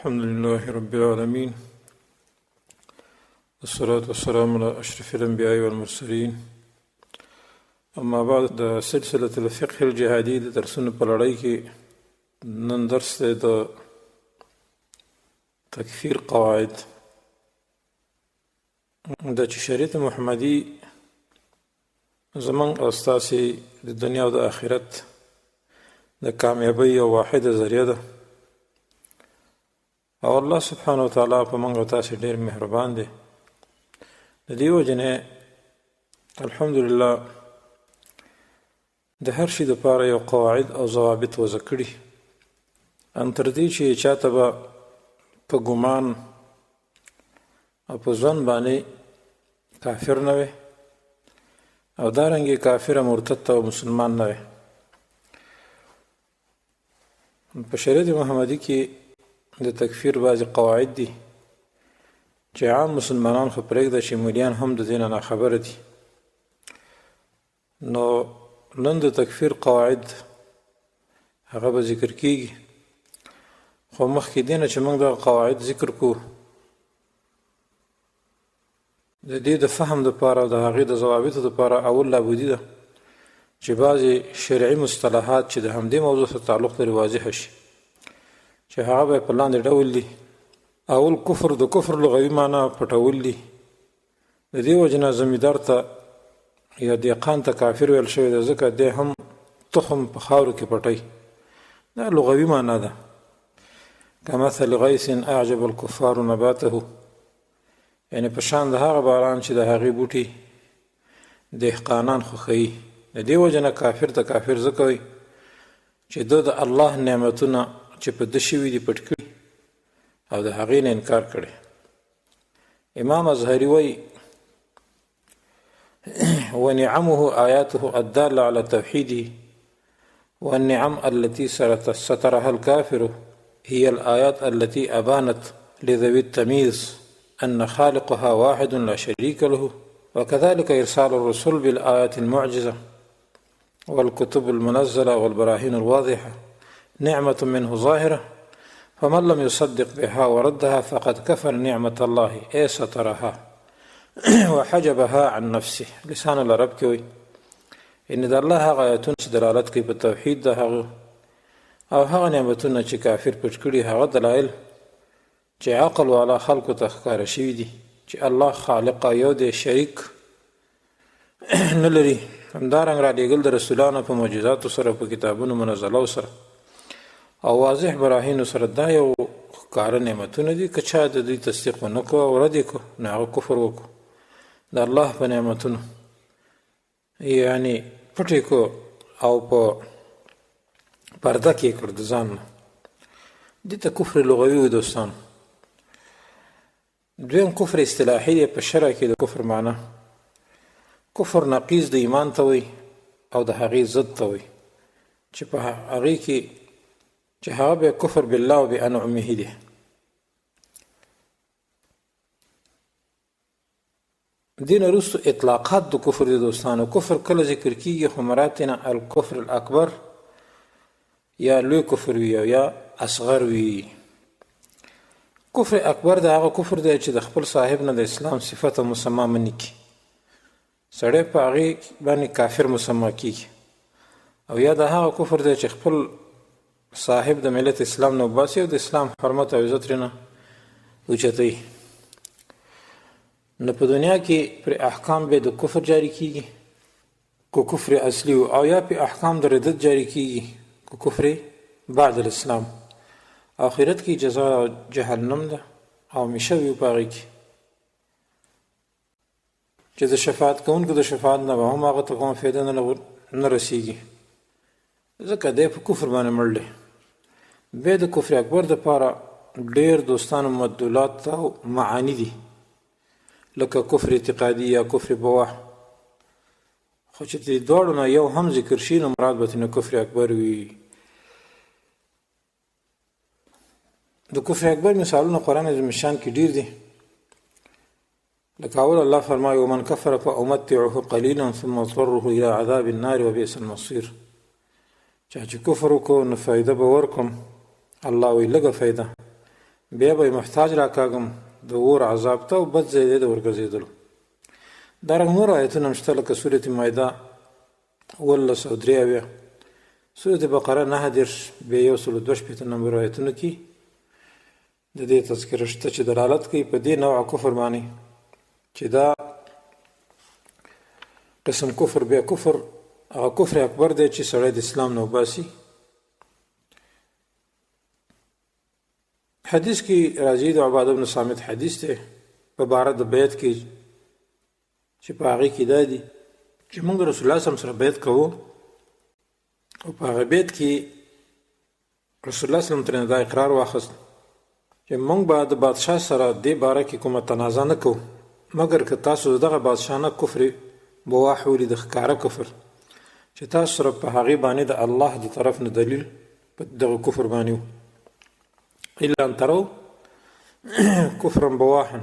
الحمد لله رب العالمين والصلاة والسلام على أشرف الأنبياء والمرسلين أما بعد د سلسلة الفقه الجهادي د درسونو په لړۍ کې نن درس دی د تکفیر قواعد د چې شریعت محمدي زمونږ او ستاسې د دنیا او د آخرت د کامیابۍ یو واحده ذریعه ده او الله سبحانه وتعالی په موږ او تاسې ډېر مهربان دی د دې وجې الحمدلله د هر شي دپاره یو قواعد او ضوابط وضع کړي ان تر دې چې چاته به په ګمان او په ځوان باندې کافر نه وي او دارنګې کافر مرتد او مسلمان نه وي په شریعت محمدي کې د تکفیر بعضې قواعد دي چې عام مسلمانان خو پرېږده چې مولیان هم د دې نه ناخبره دي نو نن د تکفیر قواعد هغه به ذکر کیږي خو مخکې دې نه چې موږ دغه قواعد ذکر کړو د دې د فهم دپاره او د هغې د ضوابطو دپاره اول لابودي ده چې بعضې شرعي مصطلحات چې د همدې موضوع سره تعلق لري واضحه شي چې هغه به په لاندې ډول دي اول کفر د کفر لغوي معنا پټول دي د دې وجې نه زمیندار ته یا دیقان ته کافر ویل شوی دی ځکه دی هم تخم په خاورو کې پټوي دا لغوي معنا ده کمثل غیث اعجب الکفار نباته یعنی په شان د هغه باران چې د هغې بوټي دهقانان خوښوي د دې وجې نه کافر ته کافر ځکه وایي چې ده د الله نعمتونه چې په ده شوي دي پټ کړي او د هغې نه انکار کړی امام اظهري وایي ونعمه آیاته الدالة على توحیده والنعم التي سترها الكافر هي الآيات التي أبانت لذوي التمييز أن خالقها واحد لا شريك له وكذلك إرسال الرسل بالآيات المعجزة والكتب المنزلة والبراهين الواضحة نعمة منه ظاهرة فمن لم يصدق بها وردها فقد كفر نعمة الله أي سترها وحجبها عن نفسه لسان العرب کې وایي ان د الله هغه آیتونه چې دلالت کوي په توحید د هغه او هغه نعمتونه چې کافر پټ کړي هغه دلایل چې عقل والا خلکو ته ښکاره شوي دي چې الله خالق یو دی شریک نه لري همدارنګه رالیږل د رسولانو په معجزاتو سره په کتابونو منزلو سره او واضح براهینو سره دا یو ښکاره نعمتونه دي که چا د دوی تصدیق ونه کړو او رد یې کړو نو هغه کفر وکړو د الله په نعمتونو یعنی پټ یې کړو او په پرده کې یې کړ د ځان نه دې ته کفر لغوي وي دوستانو دویم کفر اصطلاحي دی په شرع کې د کفر معنا کفر نقیض د ایمان ته وایي او د هغې ضد ته وایي چې په هغې کې چې هغه به کفر بالله و بانعمه دی دین وروسته اطلاقات د کفر دي دوستانو کفر کله ذکر کیږي خو مراد ترې نه الکفر الاکبر یا لوی کفر وي او یا اصغر وي کفر اکبر د هغه کفر دی چې د خپل صاحب نه د اسلام صفت مسما مني کړي سړی په هغې باندې کافر مسما کیږي او یا د هغه کفر دی چې خپل صاحب د ملت اسلام نه وباسي او د اسلام حرمت او عزت ترې نه اوچتوي نو په دنیا کې پر احکام به د کفر جاری کیږي کو کفر اصلي او یا په احکام د ردت جاری کیږي کو کفر بعد الاسلام آخرت کی جزا جهنم ده او همیشه وي په هغې کې چې د شفاعت کوونکو د شفاعت نه به هم هغه ته کومه فایده نه رسیږي ځکه دی په کفر باندې مړ دی بیا د کفر اکبر دپاره ډېر دوستانو مدلولات او معانی دي لکه کفر اعتقادي یا کفر بواح خو چې د دواړو نه یو هم ذکر شي نو مراد به ترې کفر اکبر وي د کفر اکبر مثالونه قرآن عظیم الشان کې ډېر دي لکه اول الله فرمایي ومن کفر فامتعه قلیلا ثم اضطره الى عذاب النار وبئس المصیر چا چې کفر وکړو نو فایده به ورکړم الله وایي لږه فایده بیا به محتاج راکاږم د اور عذاب ته او بد ځای دی د ورګرځېدلو. دارنګه نور آیتونه هم شته لکه سورة مایده 18 سورة بقره 9 بیا 162 نمبر آیتونو کې د دې تذکره شته چې دلالت کوي په دې نوع کفر باندې چې دا قسم کفر بیا کفر هغه کفر اکبر دی چې سړی د اسلام نه وباسي. حدیث کې راځي د عباده بن صامت حدیث دی په باره د بیعت کې چې په هغې کې دا دي چې موږ رسول الله صلی الله علیه وسلم سره بیعت کوو او په هغه بیعت کې رسول الله صلی الله علیه وسلم ترې دا اقرار واخیست چې موږ به د بادشاه سره دې باره کې کومه تنازع نه کوو مګر که تاسو دغه بادشاه نه کفر بواح ولید ښکاره کفر چې تاسو سره په هغې باندې د الله د طرف نه دلیل په دغه کفر باندې و الا ان تروا كفرا بواحا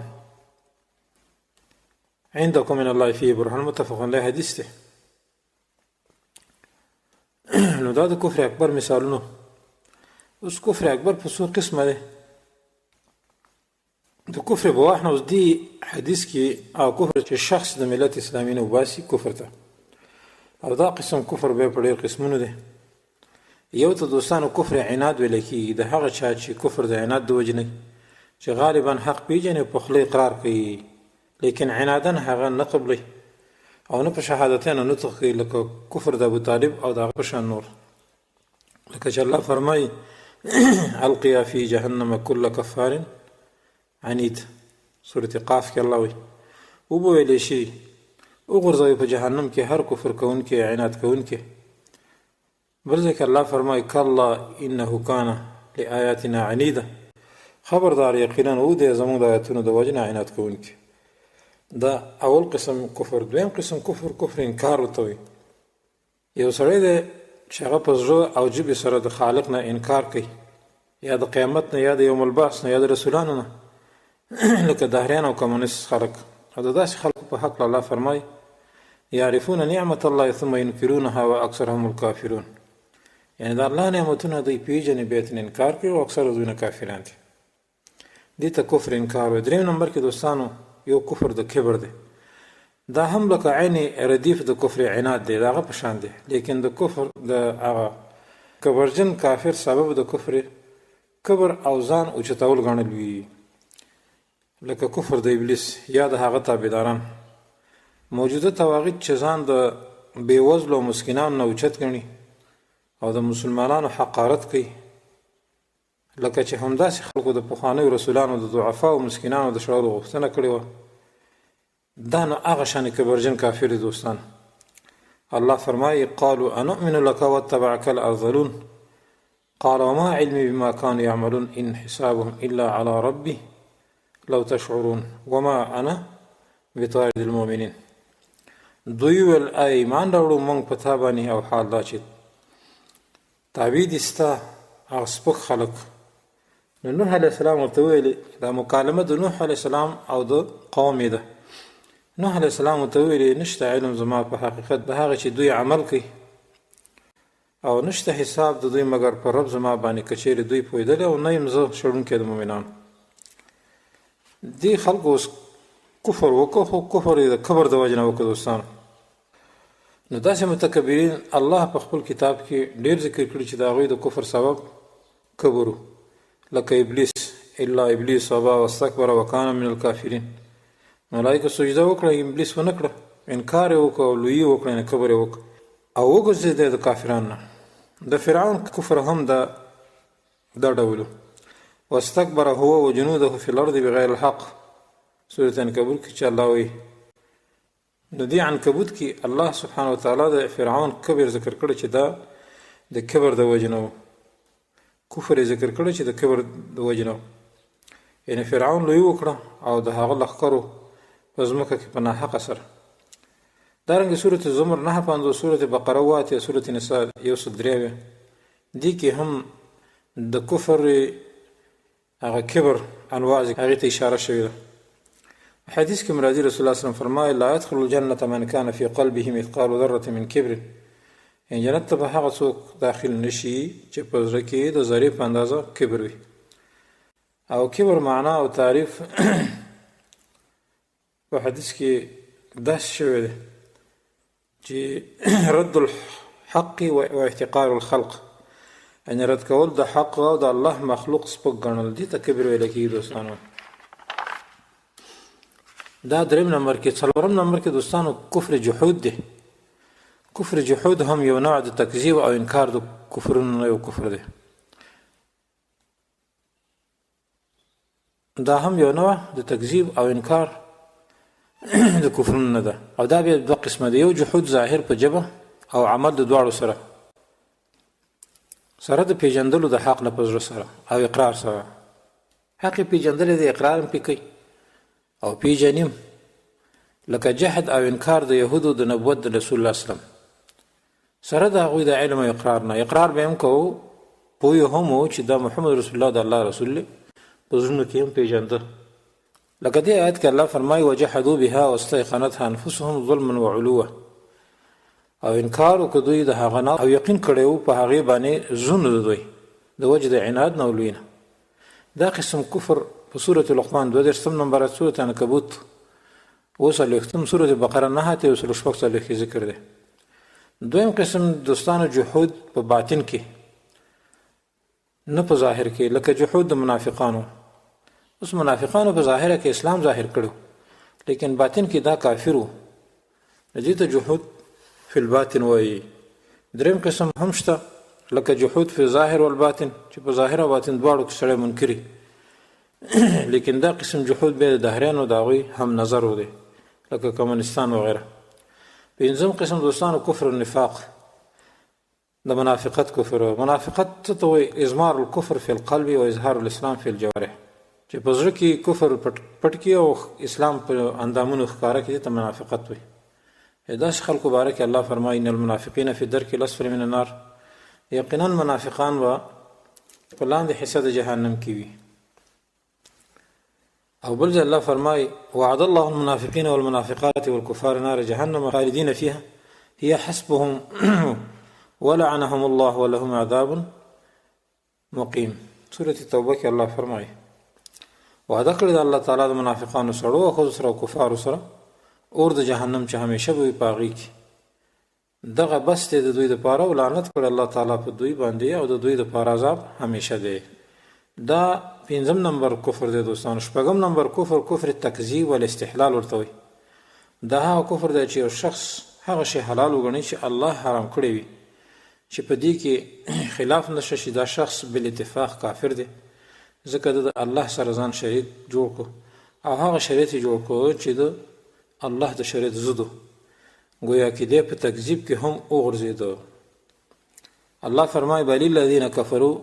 عندكم من الله فيه برهان متفق علیه حدیث دی. نو دا د کفر اکبر مثالونه. اوس کفر اکبر په څو قسمه دی. د کفر بواح نه اوس دی حدیث کې او کفر چې شخص د ملت اسلامي نه وباسي کفر ته او دا قسم کفر به په ډېر قسمونه دی. یو ته دوستانو کفر عناد ویل کېږي د هغه چا چې کفر د عناد د وجې نه چې غالبا حق پیژني او په خوله اقرار کوي لیکن عنادن هغه نه قبلوي او نه په شهادتینو نطق کوي لکه کفر د ابوطالب او د هغه په شان نور لکه چې الله فرمایي القیا فی جهنم کل کفار عنید سورة قاف کې الله وایي وبویلی شي وغورځوي په جهنم کې هر کفر کوونکی عناد کوونکی. بل ځکه الله فرمایي کلا انه کان لآیاتنا عنیده خبردار یقینا او دی زموږ د آیاتونو د وجې نه عناد کوونکی. دا اول قسم کفر. دویم قسم کفر انکار ورته وایي. یو سړی دی چې هغه په زړه او ژبې سره د خالق نه انکار کوي یا د قیامت نه یا د یوم البعث نه یا د رسولانو نه لکه دهریان او کمونیست خلق او د داسې خلقو په حق الله فرمایي یعرفون نعمت الله ثم ينکرونها واکثرهم الکافرون. یعنی د الله نعمتونه دوی پیژني بیا یې انکار کوي او اکثره دوی نه کافران دي. دې ته کفر انکار وایي. دریم نمبر کې دوستانو یو کفر د کبر دی. دا هم لکه عین ردیف د کفر عناد دی د هغه په شان دی لیکن د کفر د هغه کبرجن کافر سبب د کفر کبر او ځان اوچتول ګڼل وي لکه کفر د ابلیس یا د هغه تابعداران موجوده تواغیت چې ځان د بېوزلو او مسکینانو نه اوچت ګڼي او د مسلمانانو حقارت کوي لکه چې همداسې خلکو د پخوانیو رسولانو د ضعفاو او مسکینانو د شړلو غوښتنه کړې وه. دا نو هغه شانې کبرجن کافر دی دوستان. الله فرمایي قالوا انؤمن لك واتبعك الارذلون قال وما علمي بما كانوا يعملون ان حسابهم الا على ربي لو تشعرون وما انا بطارد المؤمنين. دوی ویل ایمان راوړو موږ په تا باندې او حال دا چې تابع دي ستا هغه سپک خلک. نو نوح علیه السلام ورته ویلې دا مکالمه د نوح علیه السلام او د قوم یې ده. نوح علیه السلام ورته ویلې نشته علم زما په حقیقت د هغه چې دوی عمل کوي او نشته حساب د دوی مګر په رب زما باندې که چیرې دوی پوهېدلی او نه یم زه شړونکی د مؤمنانو. دې خلکو اوس کفر وکړو خو کفر یې د کبر د وجې نه وکړو دوستانو. نو داسې متکبرین الله په خپل کتاب کې ډېر ذکر کړي چې د هغوی د کفر سبب کبر و لکه ابلیس الا ابلیس ابا واستکبر وکان من الکافرین. ملایکو سجده وکړه ابلیس ونه کړه انکار یې وکړه او لویي وکړه یعنې کبر یې وکړه او وګرځېدی د کافرانو نه. د فرعون کفر هم دا ډول واستکبر هو وجنوده فی الارض بغیر الحق سورة عنکبوت کې چې الله وایي. نو دې عنکبوت کې الله سبحانه وتعالی د فرعون کبر ذکر کړی چې دا د کبر د وجې نه و. کفر یې ذکر کړی چې د کبر د وجې نه و. یعنې فرعون لوی وکړه او د هغه لښکرو په ځمکه کې په ناحقه سره. دارنګه سورة زمر 9 سورة بقره 8 سورة نساء 103 دې کې هم د کفر هغه کبر انواع هغې ته اشاره شوې ده. حدیث کې مرادي رسول الله صلی الله علیه وسلم فرمایي لا يدخل الجنة من كان في قلبه مثقال ذرة من کبر. یعنې جنت ته به هغه څوک داخل نشي چې په زړه کې د ذرې په اندازه کبر وي. او کبر معنا او تعریف په حدیث کې داس شوی دی چې رد الحق و احتقار الخلق، یعنی رد کول د حق او د الله مخلوق سپک ګڼل دي ته کبر ویل کېږي دوستانو. دا دریم نمبر کې. څلورم نمبر کې دوستانو کفر جحود دی. کفر جحود هم یو نوع د تکذیب او انکار د کفرونو یو کفر دی. دا هم یو نوع د تکذیب او انکار د کفرونو نه ده. او دا بیا دوه قسمه دی، یو جحود ظاهر په ژبه او عمل د دواړو سره، سره د پیژندلو د حق نه په زړه سره او اقرار سره. حق پیژندل د اقرار هم پې کوي او پیژنیم، لکه جهد او انکار د یهودو د نبوت د رسول الله اسلام سره د هغوی د علم او اقرار نه. اقرار به هم کوو، پوه هم وو چې دا محمد رسول الله د الله رسول دی، په زړونو کې هم پیژنده. لکه دې آیت کې الله فرمایي وجحدوا بها واستيقنتها انفسهم ظلما وعلوا، او انکار وکړ دوی د هغه نه او یقین کړی وو په هغې باندې زړونه د دوی د وجې د عناد نه او لوی نه. دا قسم کفر په سورة لقمان 22 نمبر، سورة عنکبوت 40، سورة بقره 9 ته 46 کې ذکر دی. دویم قسم دوستانو جحود په باطن کې، نه په ظاهر کې، لکه جحود د منافقانو. اوس منافقانو په ظاهره کې اسلام ظاهر کړو، لیکن باطن کې دا کافر وو، دې ته جحود فی الباطن وایي. دریم قسم هم شته، لکه جحود فی ظاهر والباطن، چې په ظاهر او باطن دواړو کې سړی منکري، لیکن دا قسم جحود بیا د دهریانو د هغوی هم نظر و دی، لکه کمونستان وغیره. پنځم قسم دوستانو کفر النفاق، د منافقت کفر. منافقت څه ته وایي؟ اضمار الکفر فی القلب و اظهار الاسلام فی الجوارح، چې په زړه کې کفر پټ کړي او اسلام په اندامونو ښکاره کړي، ته منافقت وایي. داسې خلکو باره کې الله فرمایي ان المنافقین فی الدرک الاسفل من النار، یقینا منافقان به په لاندې حصه د جهنم کې وي. او بل ځای الله فرمایي وعد الله المنافقین والمنافقات والکفار نار جهنم خالدین فیها هي حسبهم ولعنهم الله ولهم عذاب مقیم. سورة توبه کې الله فرمایي وعده کړی د الله تعالی د منافقانو سره او ښځو سره او کفارو سره اور د جهنم چې همیشه به وي په هغې کې، دغه بس دی د دوی دپاره، او لعنت کړی الله تعالی په دوی باندې، او د دوی دپاره عذاب همیشه دی. دا پنځم نمبر کفر دی دوستانو. شپږم نمبر کفر، کفر تکذیب والاستحلال ورته وایي. دا هغه کفر دی چې یو شخص هغه شی حلال وګڼي چې الله حرام کړی وي، چې په دې کې خلاف نشه شي، دا شخص بالاتفاق کافر دی، ځکه د الله سره ځان شریک جوړ کړو او هغه شریعت یې جوړ کړو چې د الله د شریعت ضد، گویا کې دی په تکذیب کې هم وغورځېده. الله فرمایي بل الذین کفروا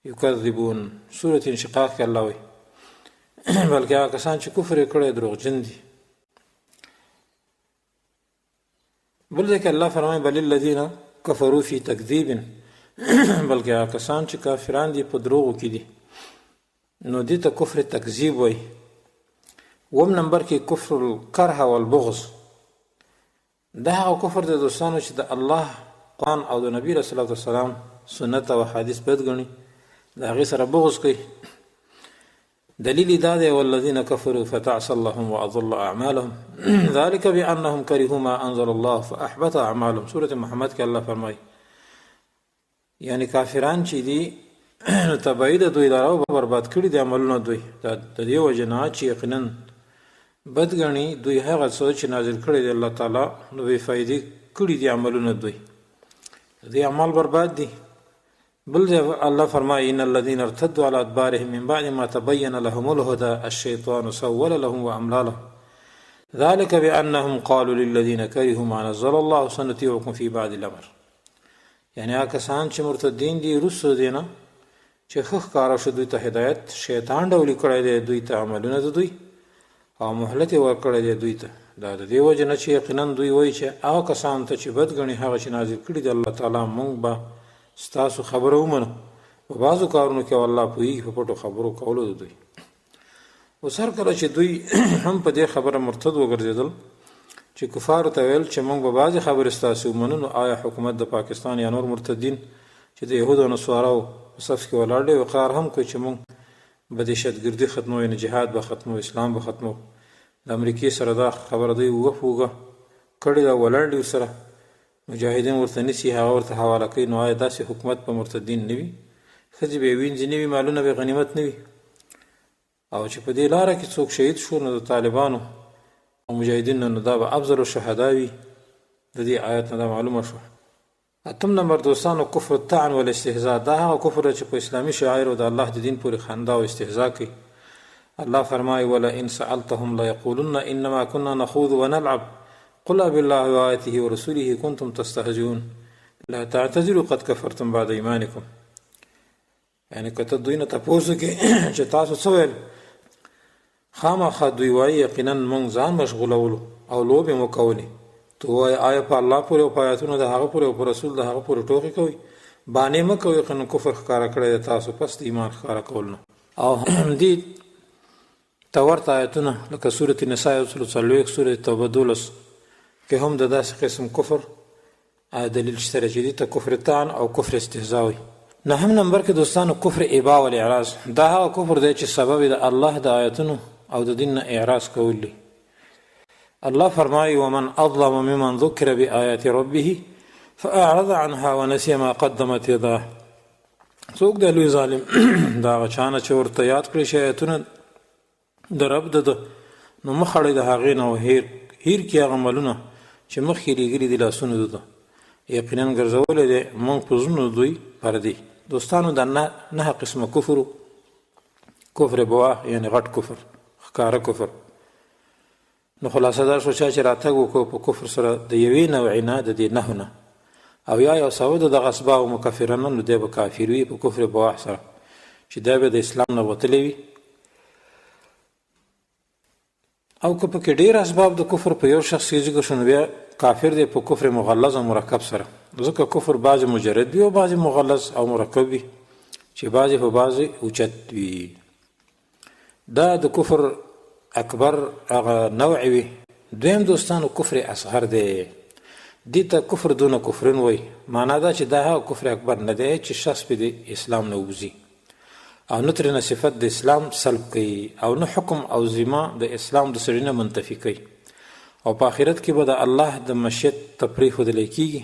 یکذبون، سورة انشقاق کې الله وایي بلکې هغه کسان چې کفر یې کړی دروغجن دي. بل ځای کې الله فرمایي بل الذین کفروا فی تکذیب، بلکې هغه کسان چې کافران دي په دروغو کې دي، نو دې ته کفر تکذیب وایي. اووم نمبر کې کفر الکره والبغض. دا هغه کفر دی دوستانو چې د الله قرآن او د نبی رسول الله صلی الله علیه وسلم سنت او حدیث بد ګڼي، د هغې سره بغض کوي. دلیل دا دی والذین کفروا فتعصى اللهم واضل اعمالهم ذلك بانهم كرهوا ما انزل الله فاحبط اعمالهم. سورة محمد کې الله فرمایي یعنی کافران چې دي نو تبعید دوی لاره او برباد کړي دي عملونه دوی، د دې وجې نه چې یقینا بد ګڼي دوی هغه څه چې نازل کړی دی الله تعالی، نو بې فایدې کړي دي عملونه دوی، دې اعمال برباد دي. بل ځای الله فرمایي ان الذين ارتدوا على ادبارهم من بعد ما تبين لهم الهدى الشيطان سول لهم واملى لهم ذلك بانهم قالوا للذين كرهوا ما نزل الله سنطيعكم في بعض الامر. یعنی هغه کسان چې مرتدین دي وروسته دي نه چې ښه ښکاره شو دوی ته هدایت، شیطان ډولي کړی دی دوی ته عملونه د دوی او مهلت یې ورکړی دی دوی ته. دا د دې وجې نه چې یقینا دوی وایي چې هغه کسانو ته چې بد ګڼي هغه چې نازل کړي دی الله تعالی، موږ به ستاسو خبره ومنو. په بعضو کارونو کې الله پوهېږي په پټو خبرو کولو د دوی. اوس هر کله چې دوی هم په دې خبره مرتد وګرځېدل چې کفارو ته ویل چې موږ به بعضې خبرې ستاسې ومنو، نو آیا حکومت د پاکستان یا نور مرتدین چې د یهودو او نصاراو په صف کې ولاړ دی اقرار هم کوي چې موږ به دهشتګردي ختمو، یعنې جهاد به ختمو، اسلام به ختمو. د امریکې سره دا خبره دوی وګه کړې ده، ولاړ دي ورسره، مجاهدین ورته نیسي، هغه ورته حواله کوي. نو آیا داسې حکومت په مرتدین نه وي؟ ښځې به یې وینځي نه وي، مالونه به غنیمت نه وي. او چې په دې لاره کې څوک شهید شو نو د طالبانو او مجاهدینو نو دا به افضل الشهدا وي. د دې آیت نه دا معلومه شو. اتم نمبر دوستانو، کفر الطعن والاستهزاء. دا هغه کفر چې په اسلامي شعائر او د الله د دین پورې خندا او استهزاء کوي. الله فرمایي ولئن سألتهم ليقولن انما كنا نخوض ونلعب قل بالله وآياته ورسوله كنتم تستهزئون لا تعتذروا قد كفرتم بعد ایمانکم. یعنی کته دوی نه تاسو کې چې تاسو څه ویل، خامخا دوی وایي یقینا موږ ځان مشغولولو او لوبې مو کولې. تو وایي آیا په الله پورې او په آیاتونو د هغه پورې او په رسول د هغه پورې ټوکې کوئ؟ بانې مه کوئ، یقینا کفر ښکاره کړی دی تاسو پس د ایمان ښکاره کول نه. او دې ته ورته آیتونه لکه سورة نساء 40، سورة توبه 12 کې هم د داسې قسم کفر دلیل شته چې دې ته کفر طعن او کفر استهزاء وایي. نهم نمبر کې دوستانو کفر ابا والاعراض. دا هغه کفر دی چې سبب د الله د آیتونو او د دین نه اعراض کول دي. الله فرمایي ومن اظلم ممن ذکر بآیات ربه فاعرض عنها ونسي ما قدمت یداه. څوک دی لوی ظالم؟ دا هغه چا نه چې ورته یاد کړي شي آیتونه د رب د نو مخ اړوي د هغې نه او هیر کړي هغه عملونه چې مخکې لیږلي دي لاسونو ده. یقینا ګرځولی دی موږ په زړونو دوی پردې. دوستانو دا نه قسمه کفر، کفر بواح یعنی غټ کفر، ښکاره کفر. نو خلاصه دا شو چې راتګ وکړو په کفر سره د یوې نوعې نه د دې نهو نه، او یا یو سوه د دغه اسبابو مکفرانه، نو دی به کافر وي په کفر بواح سره چې دی به د اسلام نه وتلی وي. او که پکې ډېر اسباب د کفر په یو شخص کې ذکر شو نو بیا کافر دی په کفر مغلظ او مرکب سره. ځکه کفر بعضې مجرد وي او بعضې مغلظ او مرکب وي چې بعضې په بعضې اوچت وي. دا د کفر اکبر هغه نوع وي. دویم دوستانو کفر اصغر دی. دې ته کفر دونه کفرین وایي. معنا دا چې دا هغه کفر اکبر نه دی چې شخص پې د اسلام نه ووځي او نه ترېنه صفت د اسلام سلب کوي او نه حکم او ذمه د اسلام د سړي نه منتفي کوي. او په آخرت کې به د الله د مشیت ته پرېښودلی کېږي.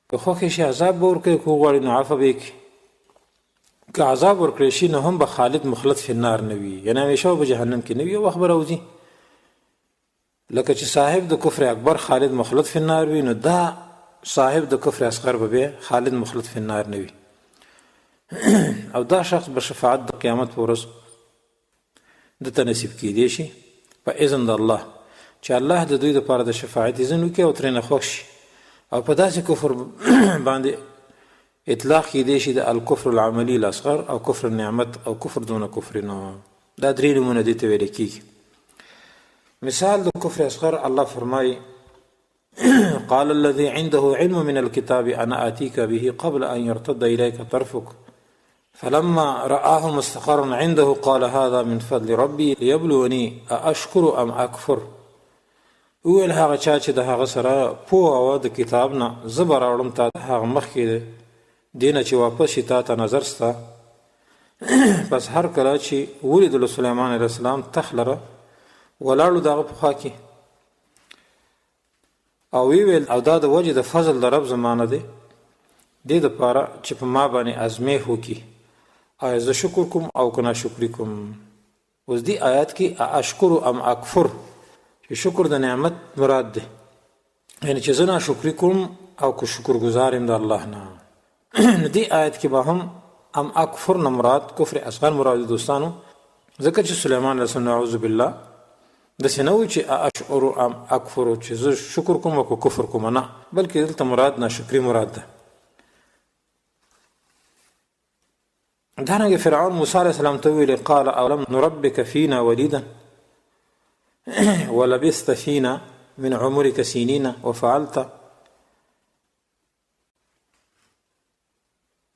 که خوښې شي عذاب به ورکوي، که وغواړي نو عفه به یې کړي. که عذاب ورکړی شي نو هم به خالد مخلد فی النار نه وي، یعنې همیشه به جهنم کې نه وي، یو وخت به راوځي. لکه چې صاحب د کفر اکبر خالد مخلد فی النار وي، نو دا صاحب د کفر اصغر به بیا خالد مخلد فی النار نه وي. او دا شخص به شفاعت د قیامت په ورځ دته نصیب کېدی شي په اذن د الله، چې الله د دوی دپاره د شفاعت اذن وکړي او ترېنه خوښ شي. او په داسې کفر باندې اطلاق کېدی شي د الکفر العملي الاصغر او کفر النعمت او کفر دون کفرنا. دا درې نومونه دې ته ویل کېږي. مثال د کفر اصغر الله فرمایي قال الذي عنده علم من الكتاب انا آتيك به قبل ان يرتد اليك طرفك فلما رآه مستقرا عنده قال هذا من فضل ربي ليبلوني أأشكر أم أكفر. ویل هغه چا چې د هغه سره پوهه وه د کتاب نه، زه به راوړم تا هغه مخکې دې نه چې واپس شي تا ته نظر سته. پس هر کله چې ولیدلو سلیمان علیه السلام تخ لره ولاړو د هغه په خوا کې، او ویل او دا د وجې د فضل د رب زمانه دی دې دپاره چې په ما باندې ازمیښ وکړي آیا زه شکر کوم او که ناشکري کوم. اوس دې آیات کې اشکر ام اکفر چې شکر د نعمت مراد دی، یعنی چې زه ناشکري کوم او که شکر ګزار یم د الله نه. دې آیت کې به هم ام اکفر نه مراد کفر اصغر مراد دوستانو، ځکه چې سلیمان علیه السلام نعوذ بالله داسې نه وایي چې اشعر ام اکفر چې زه شکر کوم او که کفر کوم، نه، بلکې دلته مراد ناشکري مراد ده. دارنګه فرعون موسی علیه السلام ته ویل قال اولم نربک فینا ولیدا ولبثت فینا من عمرک سنین وفعلت.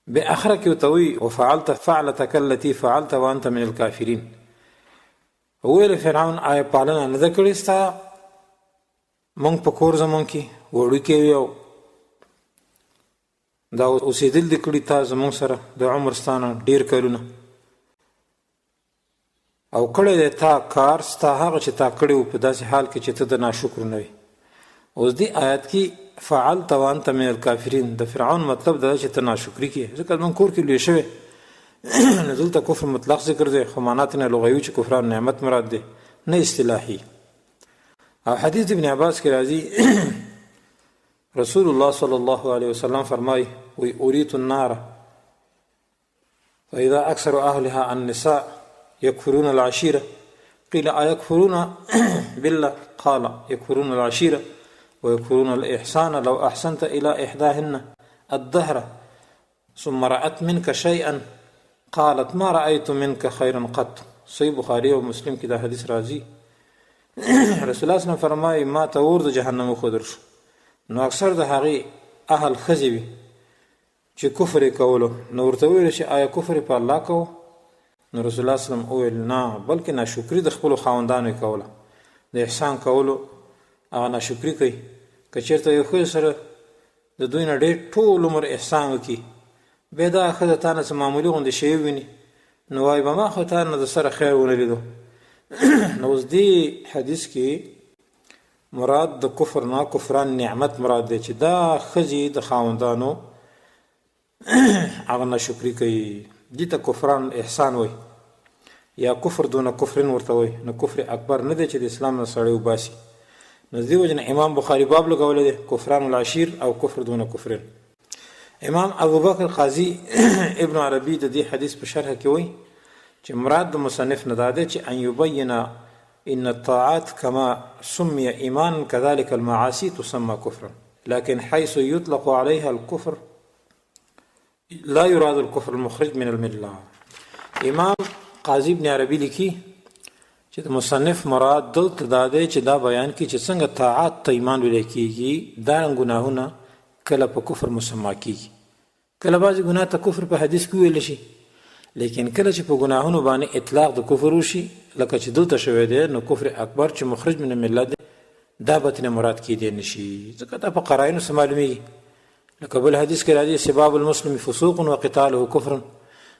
باخره کې ورته وایي وفعلت فعلتک التي فعلت وانت من الکافرین. ویل فرعون آیا پالنه نه ده کړې ستا موږ په کور زموږ کې وړوکی وي او دا اوسېدل دې کړي تا زموږ سره د عمر ستانه ډېر کلونه. او کړی دی تا کار ستا هغه چې تا کړی و په داسې حال کې چې ته د ناشکر نه وي. اوس دې آیات کې فعلت وانت من الکافرین د فرعون مطلب دا چې ته ناشکري کې، ځکه زموږ کور کې لوی شوی نو دلته کفر مطلق ذکر دی، خو معنات نه لغوي چې کفران نعمت مراد دی نه اصطلاحي. او حدیث ابن عباس کې راځي رسول الله صلی الله علیه وسلم فرمای وی اریت النار فاذا اکثر اهلها النساء يكفرون العشيره قيل ايكفرون بالله قال يكفرون العشيره ويكفرون الإحسان لو أحسنت إلى إحداهن الدهر ثم رأت منك شيئا قالت ما رأيت منك خيرا قط. صحیح بخاری و مسلم کې دا حدیث راځي. رسول الله صلی الله فرمایي ما ته اور د جهنم خودر شو، نو اکثر د هغې اهل ښځې وي چې کفر یې کولو، نو ورته ویل چې آیا کفر په الله کوو؟ نو رسول الله صلی الله وویل نه، بلکې ناشکري د خپلو خاوندانو یې کوله، د احسان کولو هغه ناشکري کوي. که چېرته یو ښځې سره د دوی نه ډېر ټول عمر احسان وکړي، بیا دغه ښځه تا نه څه معمولي غوندې شی وویني، نو وایي به ما خو تا نه د سره خیر ونه لیدو. نو اوس دې حدیث کې مراد د کفر نه کفران نعمت مراد دی، چې دا ښځې د خاوندانو هغه ناشکري کوي، دې ته کفران احسان وایي یا کفر دونه کفرین ورته وایي. نو کفر اکبر نه دی چې د اسلام نه سړی وباسي. نو دې وجه نه امام بخاري باب لګولی دی کفران العشیر او کفر دونه کفرین. امام ابوبکر قاضي ابن عربي د دې حدیث په شرح کې وایي چې مراد د مصنف نه دا دی چې ان یبین ان الطاعات كما سمي ایمان كذلك المعاصي تسمى كفرا لكن حيث يطلق عليها الكفر لا يراد الكفر المخرج من المله. امام قاضي ابن عربي لیکي چې د مصنف مراد دلته دا دی چې دا بیان کړي چې څنګه طاعات ته ایمان ویل کېږي، دا ګناهونه کله په کفر مسما کېږي. کله بعضې ګناه ته کفر په حدیث کې ویل شي، لیکن کله چې په ګناهونو باندې اطلاق د کفر وشي لکه چې دلته شوی دی، نو کفر اکبر چې مخرج من المله دی دا به ترې مراد کېدی نه شي، ځکه دا په قرائنو څه معلومېږي. لکه بل حدیث کې راځي سباب المسلم فسوق وقتاله کفر،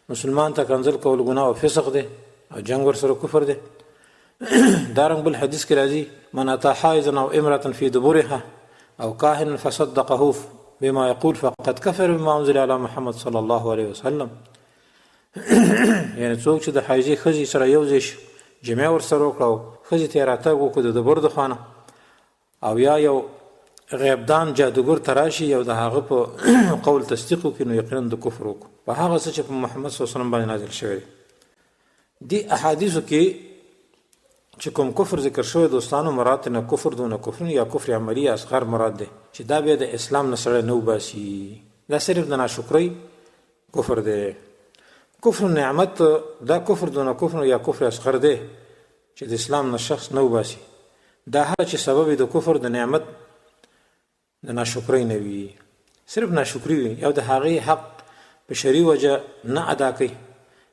مسلمان ته کنځل کول ګناه او فسق دی او جنگ ورسره کفر دی. دارنګ بل حدیث کې راځي من اتی حائضا او امرأة فی دبرها او کاهنا فصدقه بما يقول فقد كفر بما انزل على محمد صلی الله علیه وسلم. یعنی څوک چې د حایضې ښځې سره یو ځای شي، جماع ورسره وکړه او ښځې ته یې راتګ وکړو د دبر د خانه، او یا یو غیبدان جادوګر ته راشي او د هغه په قول تصدیق وکړي، نو یقینا د کفر وکړو په هغه څه چې په محمد صلی الله علیه وسلم باندې نازل شوی. دې احادیثو کې چې کوم کفر ذکر شوی دوستانو مراد نه کفر دونه کفر یا کفر عملی اصغر مراد دی چې دا بیا د اسلام نه سره نه وباسي، دا صرف د ناشکرۍ کفر دی. کفر نعمت دا کفر دونه کفر یا کفر اصغر دی چې د اسلام نه شخص نه وباسي. دا هغه چې سبب د کفر د نعمت د ناشکرۍ نه وي، صرف ناشکري وي یا د هغې حق په شرعي وجه نه ادا کوي.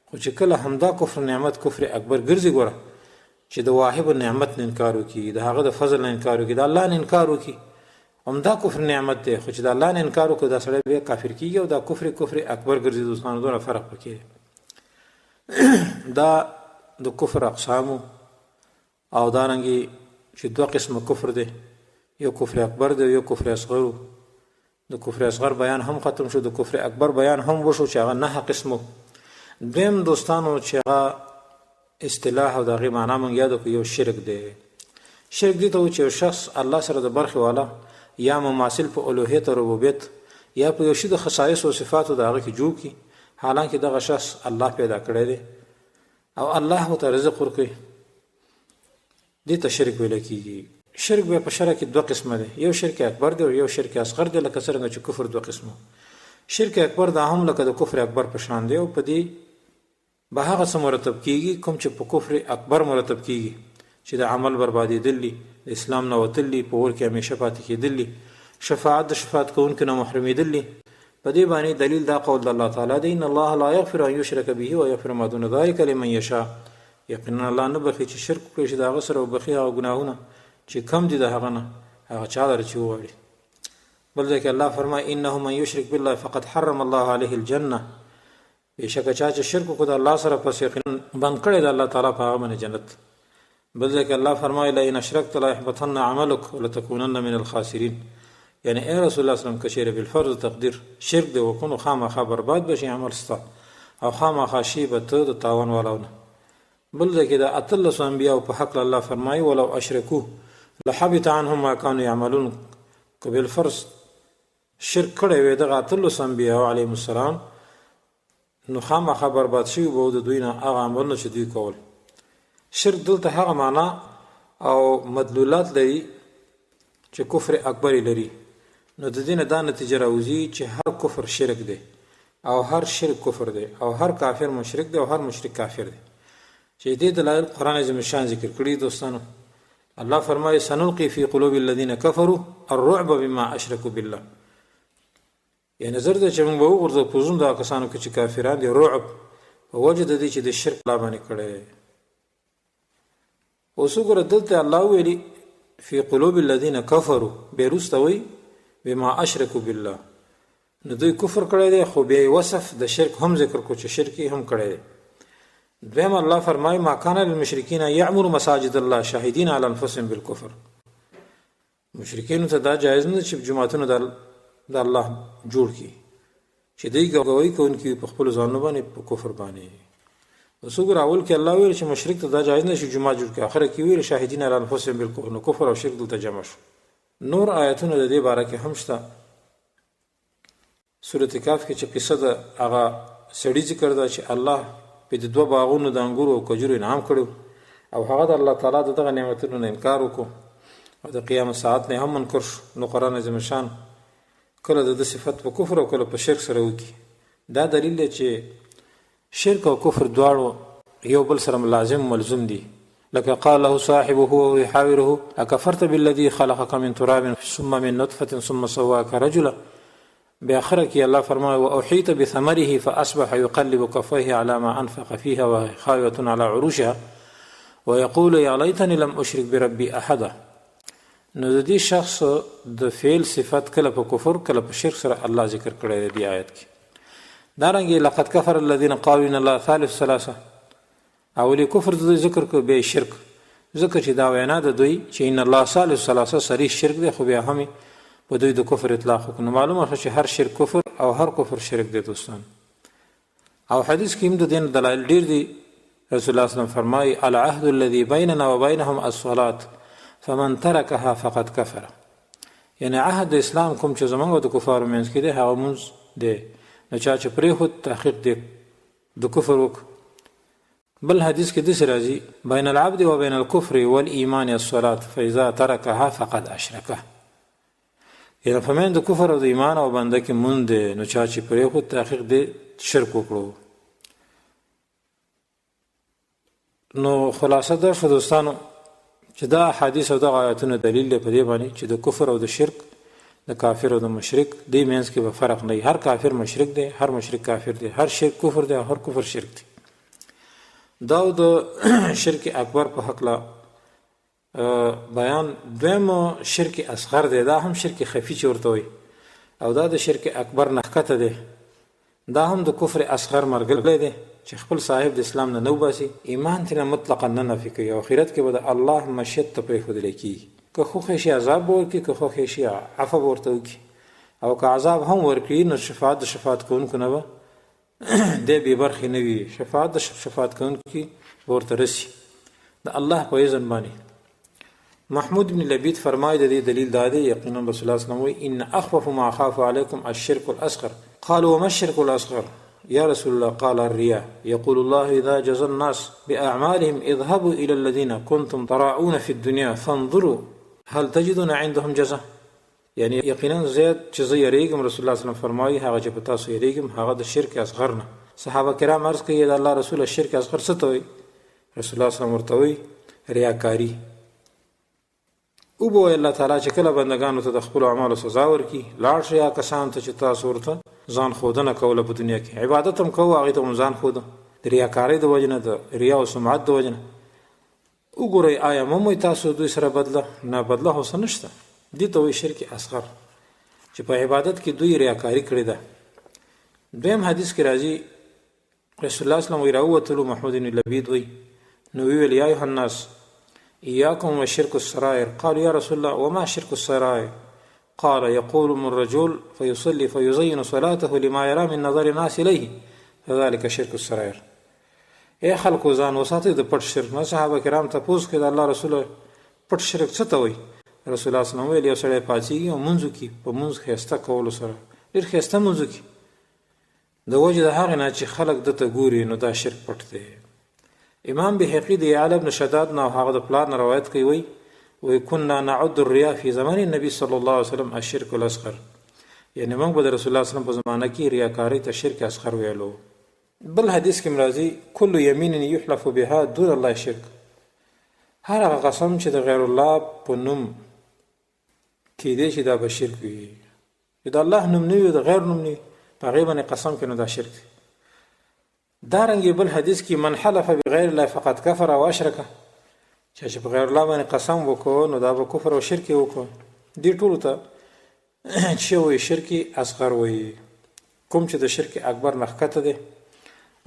خو چې کله همدا کفر نعمت کفر اکبر ګرځي، ګوره چې د واهب نعمت نه انکار وکړي، د هغه د فضل نه انکار وکړي، د الله نه انکار وکړي، همدا کفر نعمت دی. خو چې د الله نه انکار وکړي دا سړی بیا کافر کېږي او دا کفر اکبر ګرځي. دوستانو دونه فرق پکې دا د کفر اقسامو او دارنګې چې دوه قسمه کفر دی، یو کفر اکبر دی یو کفر اصغر. د کفر اصغر بیان هم ختم شو، د کفر اکبر بیان هم وشو چې هغه 9 قسمو. دویم دوستانو چې هغه اصطلاح او د هغې معنا موږ یاد کړو، یو شرک دی. شرک دې ته و چې یو شخص الله سره د برخې والا یا مماثل په الوهیت او ربوبیت یا په یو شي د خصایص او صفاتو د هغه کې جوړ کړي، حالانکه دغه شخص الله پیدا کړی دی او الله ورته رزق ورکوي، دې ته شرک ویل کېږي. شرک بیا په شرع کې 2 قسمه دی، یو شرک اکبر دی او یو شرک اصغر دی. لکه څرنګه چې کفر 2 قسمه، شرک اکبر دا هم لکه د کفر اکبر په شان دی او په دې به هغه څه مرتب کېږي کوم چې په کفر اکبر مرتب کېږي، چې د عمل بربادېدل دي، د اسلام نه وتل دي، په اور کې همیشه پاتې کېدل دي، شفاعت د شفاعت کوونکو نه محرومېدل دي. په دې باندې دلیل دا قول د الله تعالی دی ان الله لا یغفر ان یشرک به ویغفر ما دون ذلک لمن یشاء. یقینا الله نه بخي چې شرک وکړي چې د هغه سره وبخي هغه ګناهونه چې کم دي د هغه نه، هغه چا لره چې وغواړي. بل ځای کې الله فرمایي انه من یشرک بالله فقد حرم الله علیه الجنه بېشکه چا چې شرک وکړو د الله سره پس یقینا بند کړی د الله تعالی په هغه باندې جنت. بل ځای کې الله فرمایي لئن اشرکت لیحبطن عملک ولتکونن من الخاسرین. یعنی ای رسول الله صلی الله علیه وسلم که چیرې بالفرض تقدیر شرک دې وکړو نو خامخا برباد بشي عمل ستا او خامخا شي به ته د تاوان والاو نه. بل ځای کې د اتلسو انبیاو په حق الله فرمایي ولو اشرکو لحبط عنهم ما كانوا يعملون. که بالفرض شرک کړی وي دغه اتلسو انبیاو علیهم السلام نو خامخا برباد شوي به د دوی نه هغه عملونه چې دوی کول. شرک دلته هغه معنا او مدلولات لري چې کفر اکبر لري. نو د دې نه دا نتیجه راوځي چې هر کفر شرک دی او هر شرک کفر دی او هر کافر مشرک دی او هر مشرک کافر دی. چې دې دلایل قرآن عظیم الشان ذکر کړي دوستانو. الله فرمایي سنلقي في قلوب الذين كفروا الرعب بما اشركوا بالله. یعنی زر دې چې موږ به وګورځو په زوم دا کسانو کې چې کافران دي رعب په وجه د دې چې د شرک لا باندې کړي. اوس وګوره دلته الله ویلي في قلوب الذين كفروا بیرستوي بما اشركوا بالله. نو دوی کفر کړی دی خو بیا وصف د شرک هم ذکر کو چې شرکی هم کړی دی. دویم الله فرمایي ما كان للمشركين يعمروا مساجد الله شاهدين على انفسهم بالكفر. مشرکین ته دا جایز نه چې جماعتونه د الله جوړ کی چې دوی گواهی کوونکي په خپل ځانونه باندې په کفر باندې. وسوګر اول کې الله ویل چې مشرک ته دا جایز نه چې جماعت جوړ کړي. اخر کې ویل شاهدین علی انفسهم بالکفر. نو کفر او شرک دلته جمع شو. نور آیاتونه د دې باره کې هم شته. سورۃ کهف کې چې قصه د هغه سړي ذکر ده چې الله په د دوه باغونو د انګورو او کجورو انعام کړو او هغه د الله تعالی دغه نعمتونو نه انکار وکړو او د قیامت ساعت نه هم منکر شو. نو قرآن عظیم شان کله د صفت په کفر او کله په شرک سره وکي. دا دلیل دی چې شرک او کفر دواړو یو بل سره لازم ملزم دي. لکه قال له صاحبه ويحاوره اكفرت بالذي خلقك من تراب ثم من نطفه ثم سواك رجلا. باخره کې الله فرمایي واحيط بثمره فاصبح يقلب كفيه على ما انفق فيها وهي خاويه على عروشها ويقول يا ليتني لم اشرك بربي احدا. نو د دې شخص د فعل صفات کله په کفر کله په شرک سره الله ذکر کړی دی آیت کې. دارنګه لقد كفر الذين قالوا ان الله ثالث ثلاثه. اولی کفر د ذکر کو به شرک ذکر چې دا وینا د دوی چې ان الله ثالث ثلاثه صریح شرک دی خو بیا هم په دوی د کفر اطلاق وکړي. معلومه شو چې هر شرک کفر او هر کفر شرک دی دوستان. او حدیث کې هم د دین دلایل ډیر دي. رسول الله صلی الله علیه وسلم فرمایي العهد الذي بيننا وبينهم الصلاه فمن تركها فقد كفر. یعنی عهد اسلام کوم چې زمونږ د کفارو منځ کې دی هغه مونږ دی. نو چا چې پرې خود تحقیق دی د کفر وک. بل حدیث کې د راځي بین العبد وبين الكفر والايمان الصلاه فاذا تركها فقد اشرك. یعنی فمن د کفر او د ایمان او بنده کې مونږ دی. نو چا چې پرې خود تحقیق دی شرک وکړو. نو خلاصه دا شو دوستانو چې دا حدیث او د آیاتونو دلیل دی په دې باندې چې د کفر او د شرک د کافر او د مشرک د مینس کې به فرق نه. هر کافر مشرک دی هر مشرک کافر دی هر شرک کفر دی هر کفر شرک دی. دا د شرک اکبر په حق لا بیان. دویم شرک اصغر دی. دا هم شرک خفی چې ورته وي او دا د شرک اکبر نه ښکته دی. دا هم د کفر اصغر مرګ دی چې خپل صاحب د اسلام نه نو باسي ایمان تینا مطلقا نه نفي کوي او آخرت کې به د الله مشیت ته پرېښودل کېږي. که خوښ شي عذاب به ورکړي که خوښ شي عفو به ورته وکړي او که عذاب هم ورکړي نو شفاعت د شفاعت کوونکو نه به دی بې برخې نه وي. شفاعت د شفاعت کوونکي به ورته رسي د الله په اذن باندې. محمود بن لبید فرمایي د دې دلیل دا دی یقینا رسول الله صلی الله علیه وسلم ان اخوف ما اخاف عليكم الشرك الاصغر. قالوا وما الشرك الاصغر يا رسول الله؟ قال الرياء. يقول الله إذا جزى الناس بأعمالهم اذهبوا إلى الذين كنتم تراعون في الدنيا فانظروا هل تجدون عندهم جزاء. یعنی یقینا زید چې زه یریږم رسول الله صلی الله علیه وسلم فرمایي هغه چې په تاسو یریږم هغه د شرک اصغر نه. صحابه کرام عرض کوي د الله رسول شرک اصغر څه ته وایي؟ رسول الله صلی الله علیه وسلم ورته وایي ریاکاری. او به الله تعالی چې کله بندگانو ته د خپل اعمالو سزا ورکړي لاړ شي کسان ته چې تاسو ورته ځان خودنه کوله په دنیا کې عبادت هم کوو هغې ته هم ځان خوده د ریاکارۍ د وجې نه د ریا او سمعت د وجې نه. وګورئ آیا مومئ تاسو دوی سره بدله؟ نه بدله خو څه نشته. دې ته وایي شرک اصغر چې په عبادت کې دوی ریاکاري کړې ده. دویم حدیث کې راځي رسول الله صلی الله علیه وسلم راووتلو. محمود بن لبید وی نو ویل یا ایها الناس ایاکم وشرک السرائر. قالوا یا رسول الله وما شرک السرائر؟ قال يقول من رجل فيصلي فيزين صلاته لما يرى من نظر الناس إليه فذلك شرك السرائر. اے خلکو ځان وساتئ د پټ شرک نه. صحابه کرام تپوس کړي د الله رسول پټ شرک څه ته وایي؟ رسول الله صلی الله علیه وسلم ویل یو سړی پاڅېږي او منځو کې په منځ ښایسته کولو سره ډېر ښایسته منځو کې د وجې د هغې نه چې خلک دته ګوري نو دا شرک پټ دی. امام بهقي د یعلا بن شداد نه او هغه د پلار نه روایت کوي وی كنا نعد الرياء في زمان النبي صلی الله علیه وسلم الشرك الاصغر. یعنی موږ به د رسول الله صلی الله علیه وسلم په زمانه کې ریاکارۍ ته شرک اصغر ویلو. بل حدیث کې راځي كل يمين يحلف بها دون الله شرک. هر هغه قسم چې د غیر الله په نوم کېدی چې دا به شرک وي، چې د الله نوم نه وي د غیر نوم نه وي، په هغې باندې قسم کوي نو دا شرک دی. دارنګې بل حدیث کې من حلف بغیر الله فقد کفر او اشرک. چې په غیر الله باندې قسم وکړو نو دا به کفر او شرک وکړو. دې ټولو ته چې وایي شرک اصغر وایي، کوم چې د شرک اکبر نه ښکته دی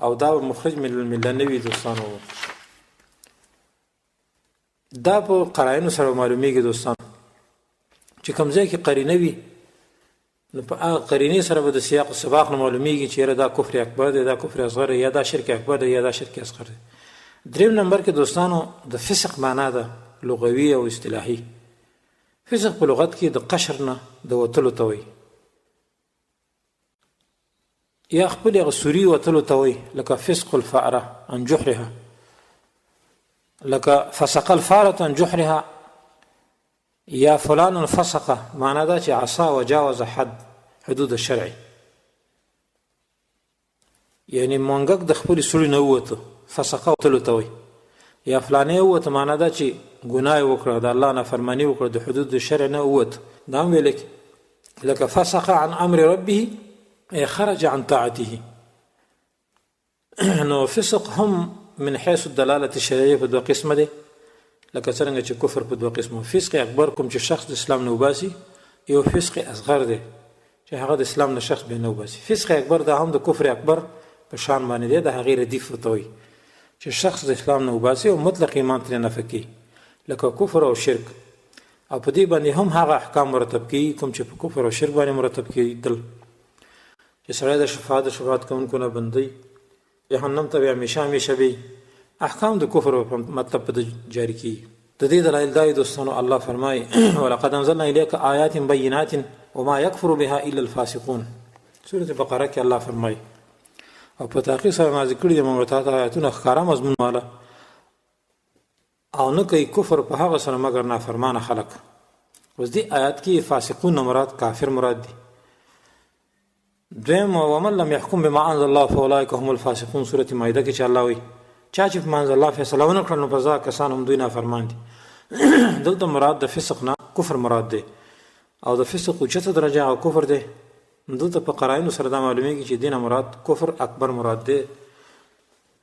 او دا مخرج من المله نه وي. دوستانو دا په قرائنو سره معلومیږي دوستانو چې کوم ځای کې قرینه وي نو په هغه قرینې سره به د سیاق و سباق نه معلومیږي چې دا کفر اکبر دی، دا کفر اصغر دی، یا دا شرک اکبر دی، یا دا شرک اصغر دی. دریم نمبر کې دوستانو د فسق معنا ده لغوي او اصطلاحي. فسق په لغت کې د قشر نه د وتلو ته وایي، یا خپل هغه سوري وتلو ته وایي، لکه فسق الفأره عن جحرها، لکه فسق الفارة عن جحرها، یا فلان فسق معنا ده چې عصا وجاوز حدود الشرع. یعنی مونږک د خپل سوري نه ووته فسقه وتلو ته وایي، یا فلانې ووته معنا ده چې ګناه وکړه، د الله نافرماني وکړه، د حدود شرع نه ووته. دا هم ویل لکه فسق عن امر ربه ای خرج عن طاعته. نو فسق هم من حيث الدلاله الشرعيه په دوه قسمه دي، لکه څنګه چې کفر په دوه قسمه. فسق اکبر کوم چې شخص د اسلام نه وباسي، یو فسق اصغر دی چې هغه د اسلام نه شخص به نه وباسي. فسق اکبر دا هم د کفر اکبر په شان باندې دی، د هغې ردیف ورته وایي چې شخص د اسلام نه وباسي او مطلق ایمان ترې نفی کوي، لکه کفر او شرک. او په دې باندې هم هغه احکام مرتب کوي کوم چې په کفر او شرک باندې مرتب کېدل، چې سړی د شفاعت کوونکو نه بندوي، جهنم ته به همیشه همیشه وي. احکام د کفر په مطلب په جاری کیږي. د دې دلایل دا دوستانو الله فرمایي ولقد انزلنا الیک آیات بینات وما یکفر بها الا الفاسقون. سورة بقره کې الله فرمایي او په تحقیق سره نازل کړي د ممتاز آیاتونه ښکارا مضمون والا، او نه کوي کفر په هغه سره مگر نافرمانه خلق. اوس دې آیات کې فاسقون مراد کافر مراد دي. دویم ومن لم يحكم بما انزل الله فاولئك هم الفاسقون. سورة مائده کې چې الله وایي چا چې په منځ الله فیصله ونه کړل نو په ځا کسان هم دوی نافرمان دي. دلته مراد د فسق نه کفر مراد دی، او د فسق اوچته درجه او کفر دی. دلته په قرائنو سره دا معلومیږي چې دینه مراد کفر اکبر مراد دی،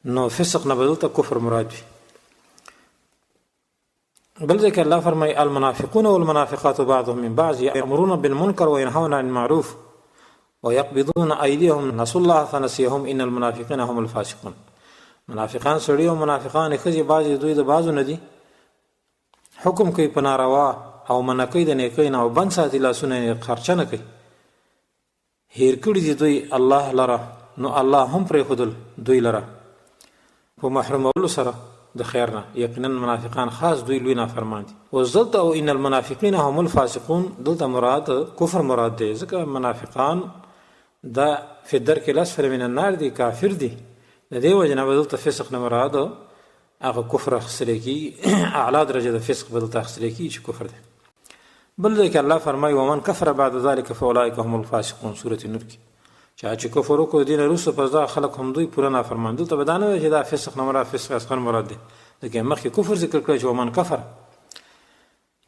نو فسق نه بدلته کفر مراد وي. بل ځکه الله فرمایي المنافقون والمنافقات بعضهم من بعض يأمرون بالمنكر وينهون عن المعروف ويقبضون أيديهم نسوا الله فنسيهم إن المنافقين هم الفاسقون. منافقان سړي او منافقان ښځې بعضې دوی د بعضو نه دي، حکم کوي په ناروا او منع کوي د نیکۍ نه، او بند ساتي لاسونه یې خرچه نه کوي. هیر کړي دي دوی الله لره، نو الله هم پرېښودل دوی لره په محرومولو سره د خیر نه. یقینا منافقان خاص دوی لوی نافرمان دي. اوس دلته او ان المنافقین هم الفاسقون، دلته مراد کفر مراد دی، ځکه منافقان دا فی الدرک الاسفل من النار دي، کافر دي. د دې وجه نه بدلته فسق نه مراد هغه کفر اخیستلی کېږي، اعلی درجه د فسق بدلته اخیستلی کېږي چې کفر دی. بل ځای کې الله فرمایي ومن کفر بعد ذلک فاولئک هم الفاسقون. سورة نور کې چا چې کفر وکړو دین وروسته پس دا خلک هم دوی پوره نافرمان. دلته به دا نه وایي چې دا فسق نه مراد فسق اصغر مراد دی، ځکه مخکې کفر ذکر کړی چې ومن کفر.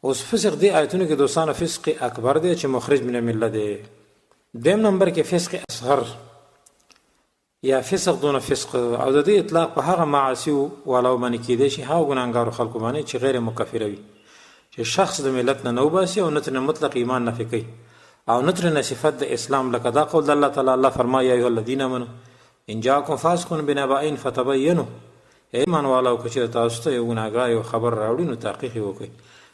اوس فسق دی آیتونو کې دوستانه فسق اکبر دی چې مخرج من المله دی. دویم نمبر کې فسق اصغر یا فسق دون فسق، او د دې اطلاق په هغه معاصي والاو باندې کېدی شي هغه ګناهګارو خلکو باندې چې غیر مکفره وي، چې شخص د ملت نه وباسي او نه ترې مطلق ایمان نفي کوي او نه ترې صفت د اسلام، لکه دا قول د الله تعالی. الله فرمایي یا ایها الذین آمنوا ان جاءکم فاسق بنبأ فتبینوا ایمان والو که چېرته تاسو ته یو ګناهګار یو خبر راوړي نو تحقیق یې وکړئ.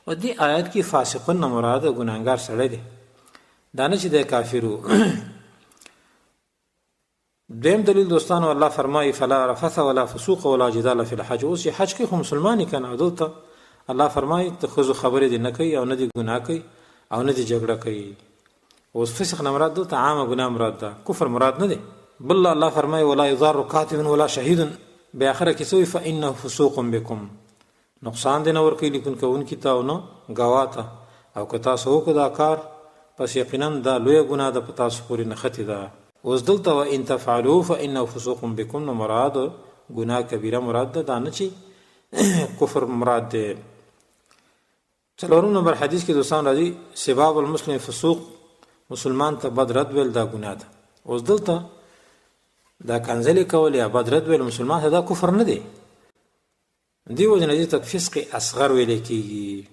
او دې آیت کې فاسقون نه مراد ګناهګار سړی دی، دا نه چې دی کافر و. دویم دلیل دوستانو الله فرمایي فلا رفث ولا فسوق ولا جدال فی الحج. اوس چې حج کې خو مسلمان کنه، او دلته الله فرمایي ته خو خبرې دې نه کوي او نه دې ګناه کوي او نه دې جګړه کوي. اوس فسق نه مراد دلته عامه ګناه مراد ده، کفر مراد نه دی. بل الله فرمایي ولا یضار کاتب ولا شهید، بیا اخره کې سوی فانه فسوق بكم، نقصان دې نه ورکوي لیکن کوونکي ته او نه ګواه ته. او که تاسو وکړو دا کار پس یقینا دا لویه ګناه ده په تاسو پورې نښتې ده. اوس دلته وان تفعلوا فانه فسوق بكم نو مراد ګناه کبیره مراد ده، دا نه چې کفر مراد ده. څلورم نمبر حدیث کې دوستان راځي سباب المسلم فسوق، مسلمان ته بد رد ویل دا ګناه ده. اوس دلته دا کنځلې کول یا بد رد ویل مسلمان ته دا کفر نه دی، دی وجه نه دې ته فسق اصغر ویل کېږي.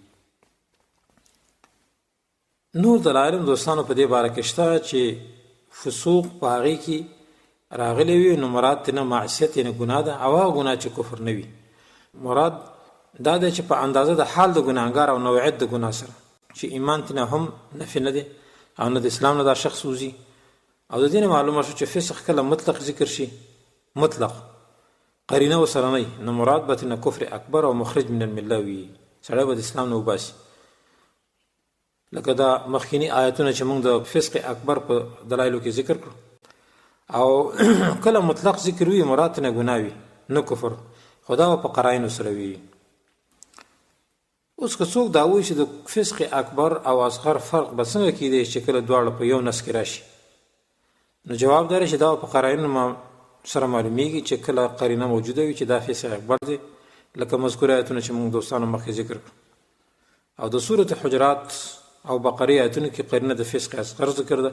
نور دلایل دوستانو په دې باره کې شته چې فسوق په هغې کې راغلی وي نو مراد ترنه معصیت یعنې ګناه ده، او هغه ګناه چې کفر نه وي. مراد دا دی چې په اندازه د حال د ګناهګار او نوعیت د ګناه سره چې ایمان ترنه هم نفي نه دی او نه د اسلام نه دا شخص وځي. او د دې نه معلومه شو چې فسق کله مطلق ذکر شي، مطلق قرینه ورسره نه نو مراد به ترنه کفر اکبر او مخرج من المله وي، سړی به د اسلام نه وباسي. لکه دا مخکینی آیتونه چې موږ د فسق اکبر په دلایلو کې ذکر کړو. او کله مطلق ذکر وي مراد نه ګناه وي نه کفر، خدا په قرائنو سره وي. اوس که څوک دا وایي چې د فسق اکبر او اصغر فرق به څنګه کیدی چې کله دواړه په یو نس کې راشي، نو جواب دا چې دا په قرائنو سره معلومیږي چې کله قرینه موجوده وي چې دا فسق اکبر دی، لکه مذکور آیتونه چې موږ دوستانو مخکې ذکر کړو. او د سورة حجرات او بقره آیتونو کې قرینه د فسق اصغر ذکر ده،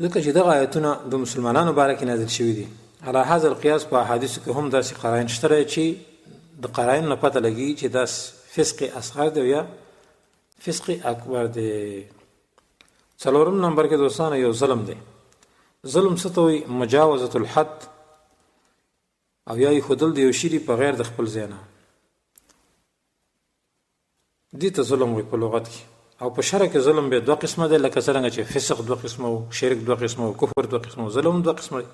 ځکه چې دغه آیتونه د مسلمانانو باره کې نازل شوي دي. علی هذا القیاس په احادیثو کې هم داسې قرائن شته چې د قرائنو نه پته لګي چې دا فسق اصغر دی یا فسق اکبر دی. څلورم نمبر کې دوستانو یو ظلم دی. ظلم څه ته وایي؟ مجاوزة الحد او یا ښودل د یو شي په غیر د خپل ځای نه، دې ته ظلم وایي په لغت کې. او په شرع کې ظلم به دوه قسمه دی، لکه څرنګه چې فسق دوه قسمه او شرک دوه قسمه او کفر دوه قسمه او ظلم دوه قسمه دی.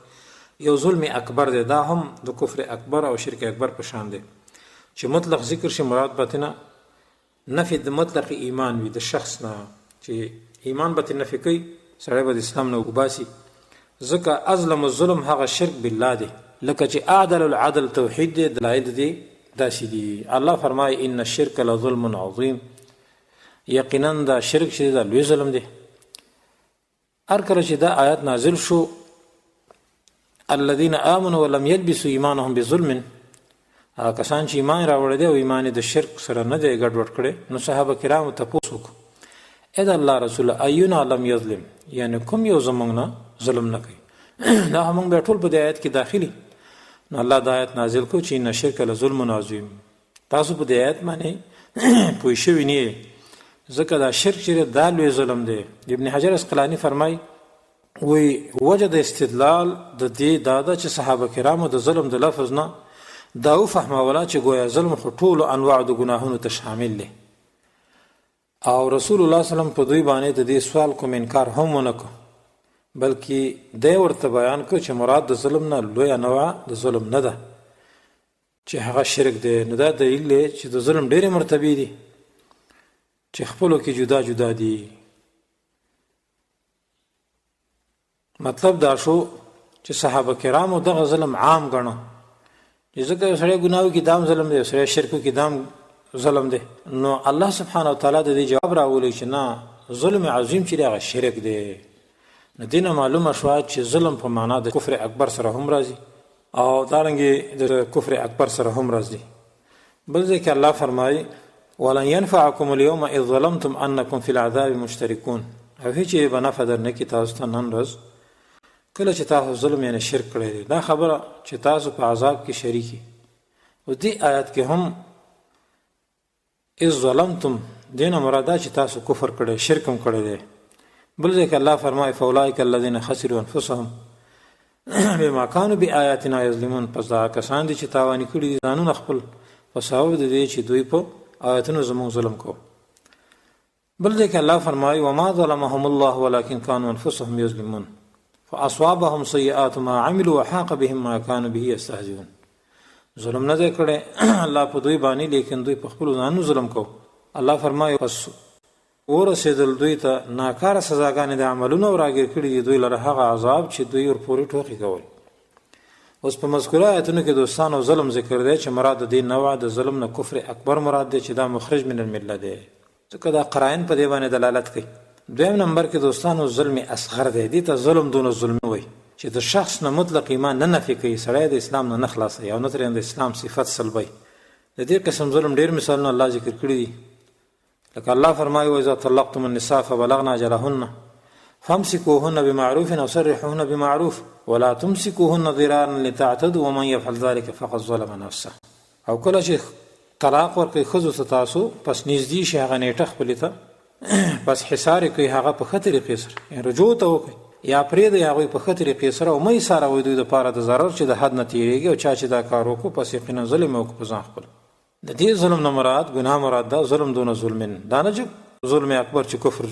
یو ظلم اکبر دی، دا هم د کفر اکبر او شرک اکبر په شان دی چې مطلق ذکر شي مراد به ترنه نفي د مطلق ایمان وي د شخص نه، چې ایمان به ترنه نفي کوي سړی به د اسلام نه وباسي. ځکه ازلم الظلم هغه شرک بالله دی، لکه چې اعدل العدل توحید دی. دلایل دی داسې دي. الله فرمایي ان الشرک لظلم عظیم، یقینا دا شرک چې دا لوی ظلم دی. هر کله چې دا آیات نازل شو الذين آمنوا ولم يلبسوا ایمانهم بظلم، کسان چې ایمان راوړی دی او ایمان د شرک سره نه دی ګډوډ کړی، نو صحابه کرامو تپوس وکړو اې د الله رسول اینا لم یظلم، یعنی کوم یو زموږ نه ظلم نه کوي. دا موږ بیا ټول په دې آیت کې داخلي. نو الله دا آیت نازل کړو چې ان الشرک لظلم عظیم. تاسو په دې آیت باندې پوه شوي نه، ځکه دا شرک چې دا لوی ظلم دی. ابن حجر اسقلانی فرمایي وی وجه د استدلال د دې دا ده چې صحابه کرامو د ظلم د لفظ نه دا وفهموله چې ګویا ظلم خو ټولو انواع د ګناهونو ته شامل دی، او رسول الله صلی الله علیه وسلم په دوی باندې د دې سوال کوم انکار هم ونه کړ، بلکې دی ورته بیان کړ چې مراد د ظلم نه لوی انواع د ظلم نه ده چې هغه شرک دی. نو دا دلیل دی چې د ظلم ډېرې مرتبې دي چې خپلو کې جدا جدا دي. مطلب دا شو چې صحابه کرامو دغه ظلم عام ګڼه، چې ځکه یو سړی ګناه وکړي دام ظلم دی، یو سړی شرک وکړي دام ظلم دی. نو الله سبحانه وتعالی د دې جواب راولی چې نه، ظلم عظیم چې هغه شرک دی. نو دې نه معلومه شوه چې ظلم په معنا د کفر اکبر سره هم راځي او دارنګې د کفر اکبر سره هم راځي. بل ځای کې الله فرمایي ولن ينفعكم اليوم اذ ظلمتم انكم في العذاب مشتركون، او هیڅ به نفع در نه کړي تاسو ته نن ورځ کله چې تاسو ظلم یعنی شرک کړی دی. دا خبره چې تاسو په عذاب کې شریکي. او دې آیات کې هم اذ ظلمتم دینه مراده چې تاسو کفر کړی شرک هم کړی دی. بل ځای کې الله فرمایي فاولئک الذین خسروا انفسهم، بما كانوا بآياتنا یظلمون. پس دا کسان دي چې تاواني کړي دي ځانونه خپل په سبب د دې چې دوی په آیاتونو زموږ ظلم کو. بل دې کې الله فرمایي وما ظلمهم الله ولكن كانوا انفسهم يظلمون فاصابهم سيئات ما عملوا وحاق بهم ما كانوا به يستهزئون. ظلم نه دی کړی الله په دوی باندې، لیکن دوی په خپل ځانونو ظلم کو. الله فرمایي پس ورسېدل دوی ته ناکاره سزاګانې د عملونو راګیر کړي دي دوی لره هغه عذاب چې دوی ورپورې ټوکې کول. اوس په مذکوره آیتونو کې دوستانو ظلم ذکر دی چې مراد د دې نوع د ظلم نه کفر اکبر مراد دی چې دا مخرج من المله دی، ځکه دا قرائن په دې باندې دلالت کوي. دویم نمبر کې دوستانو ظلم اصغر دی، دې ته ظلم دون ظلم وایي چې د شخص نه مطلق ایمان نه نفي کوي، سړی د اسلام نه خلاصوي او نه ترې د اسلام صفت سلبوي. د دې قسم ظلم ډېر مثالونه الله ذکر کړي دي، لکه الله فرمایي واذا طلقتم النساء فبلغن اجلهن فامسكوهن بمعروف او سرحوهن بمعروف ولا تمسكوهن ضرارا لتعتدوا ومن يفعل ذلك فقد ظلم نفسه. او کله چې طلاق ورکړي ښځو ته تاسو پس نږدې شي هغه نیټه خپلې ته پس حصار کوي هغه په ښه طریقې سره، یعنې رجوع ته وکړي یا پرېږدئ هغوی په ښه طریقې سره او مه یې څاروئ دوی دپاره د ضرر چې د حد نه تېرېږي. او چا چې دا کار وکړو پس یقینا ظلم یې وکړو په ځان خپل. د دې ظلم نه مراد ګناه مراد دا ظلم دون ظلمن، دا نه چې ظلم اکبر چې کفر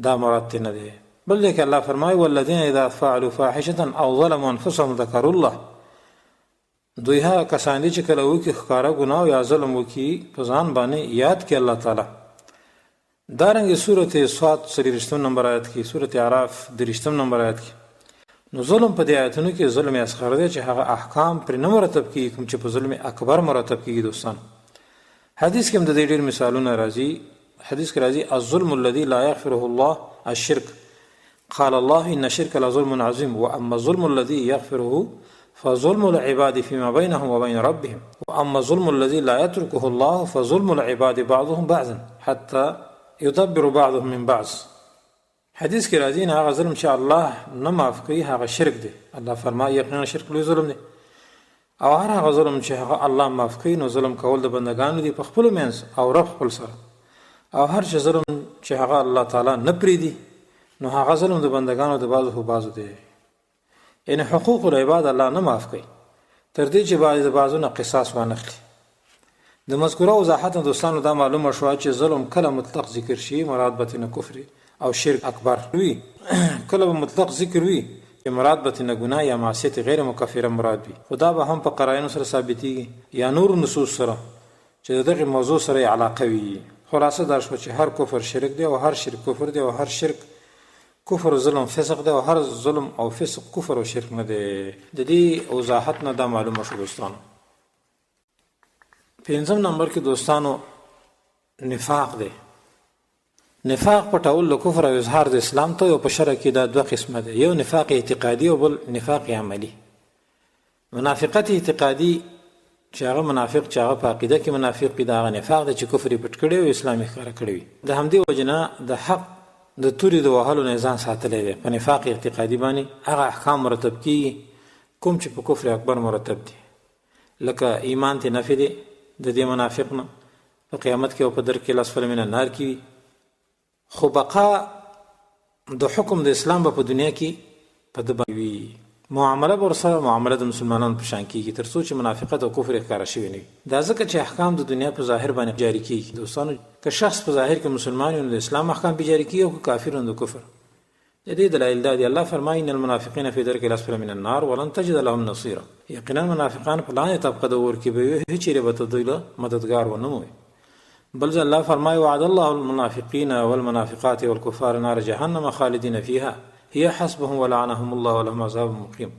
دا مراد تی نه دی. بل دی که الله فرمایي والذین اذا فعلوا فاحشة او ظلموا انفسهم ذکروا الله. دوی هغه کسان دي چې کله وکړي ښکاره ګناه یا ظلم وکړي په ځان باندې یاد کړي الله تعالی. دارنګې سورت صاد 33 نمبر آیت کې، سورت اعراف 30 نمبر آیت کې. نو ظلم په دې آیتونو کې ظلم اصغر دی چې هغه احکام پر نه مرتب کیږي کوم چې په ظلم اکبر مرتب کیږي. دوستان حدیث کې هم د دې ډېر مثالونه راځي. حدیث کې راځي الظلم الذي لا يغفره الله الشرك قال الله ان الشرك لظلم عظيم واما الظلم الذي يغفره فظلم العباد فيما بينهم وبين ربهم واما الظلم الذي لا يتركه الله فظلم العباد بعضهم بعضا حتى يدبر بعضهم من بعض. حدیث کې راځي نه هغه ظلم چې الله نه معاف کوي هغه شرک دی. الله فرمایي یقینا شرک لوی ظلم دی، او هر هغه ظلم چې هغه الله معاف کوي نو ظلم کول د بندگانو دی په خپل منځ او رب خپل سره. او هر چې ظلم چې هغه الله تعالی نه پریدي نو هغه ظلم د بندگانو د بعضو بعضو دی. یعنی حقوق العباد الله نه معاف کوي تر دې چې بعض د بعضو نه قصاص وانخلي. د مذکوره وضاحت دوستانو دا معلومه شوه چې ظلم کله مطلق ذکر شي مراد به نه کفر او شرک اکبر وي، کله به مطلق ذکر وي چې مراد به نه ګناه یا معصیت غیر مکفره مراد وي. خدا به هم په قرائنو سره ثابتېږي یا نور نصوص سره چې دغه موضوع سره علاقه وي. خلاصه دا شو چې هر کفر شرک دی او هر شرک کفر دی او هر شرک کفر او ظلم فسق دی او هر ظلم او فسق کفر او شرک نه دی. د دې وضاحت نه دا معلومه شو دوستانو. پنځم نمبر کې دوستانو نفاق دی. نفاق پټول له کفر او اظهار د اسلام ته او په شرع کې دا دوه قسمه دي، یو نفاق اعتقادي او بل نفاق عملی. منافقت اعتقادي چې هغه منافق چې هغه په عقیده کې منافق دی، دا نفاق دی چې کفر یې پټ کړی او اسلام یې ښکاره کړی وي. د همدې وجنه د حق د تورې د وهلو نه ځان ساتلی دی. په نفاق اعتقادي باندې هغه احکام مرتب کیږي کوم چې په کفر اکبر مرتب دي، لکه ایمان ته نفي دی د دې منافق نه په قیامت کې او په در کې الاسفل من النار کې وي. خو بقا د حکم د اسلام په دنیا کې په د وي، معامله ورسره معامله د مسلمانانو په شان کېږي تر څو چې منافقت او کفر ښکاره شوی نه وي. دا ځکه چې احکام د دنیا په ظاهر باندې جاری کېږي. دوستانو که شخص په ظاهر کې مسلمان وي نو د اسلام احکام پې جاری کېږي او که کافر د کفر. د دې دلایل دا دي. الله فرمایي ان المنافقین فی درک الاسفل من النار ولن تجد لهم نصیرا. یقینا منافقان په لاندې طبقه د اور کې به وي، هیڅ چیرې به ته دوی له مددګار ونه مومي. بل الله فرمایي وعد الله المنافقین والمنافقات والکفار نار جهنم خالدین فیها هي حسبهم ولعنهم الله ولهم عذاب مقیم.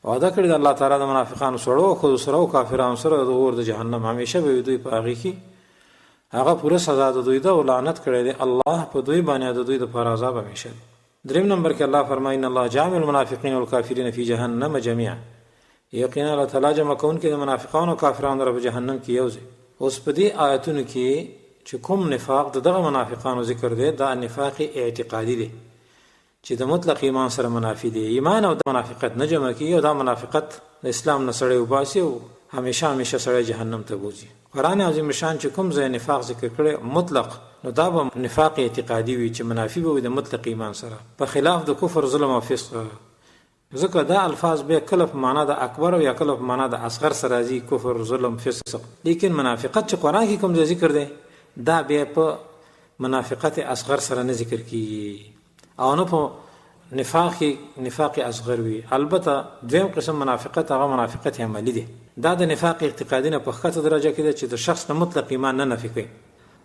وعده کړی د الله تعالی د منافقانو سره خو سره او کافرانو سره د اور د جهنم همیشه به دوی په هغه کې هغه پوره سزا د دوی د لعنت کړی دی. الله په دوی باندې د دوی د پر عذاب همیشه. دریم نمبر کې الله فرمایي ان الله جامع المنافقین والکافرین فی جهنم جميعا. یقینا الله تعالی جمع کون کې د منافقانو او کافرانو رب جهنم کې یوځي. اوس په دې آیتونو کې چې کوم نفاق دغه منافقانو ذکر دی دا نفاق اعتقادي دی چې د مطلق ایمان سره منافي دی. ایمان او د منافقت نه جمع کیږي او دا منافقت د اسلام نه سړی وباسي او همیشه سړی جهنم ته بوځي. قرآن عظیم شان چې کوم ځای نفاق ذکر کړي مطلق نو دا به نفاق اعتقادي وي چې منافي به وي د مطلق ایمان سره، په خلاف د کفر ظلم او فسق ځکه دا الفاظ به کله په معنا د اکبر او یا کله په معنا د اصغر سره راځي، کفر، ظلم، فسق. لیکن منافقت چې قرآن کې کوم ذکر دی دا بیا په منافقت اصغر سره نه ذکر کیږي او نه په نفاق اصغر وي. البته دویم قسم منافقت هغه منافقت عملی دی. دا د نفاق اعتقادي نه په ښکته درجه کې دی چې د شخص نه مطلق ایمان نه نفي کوي،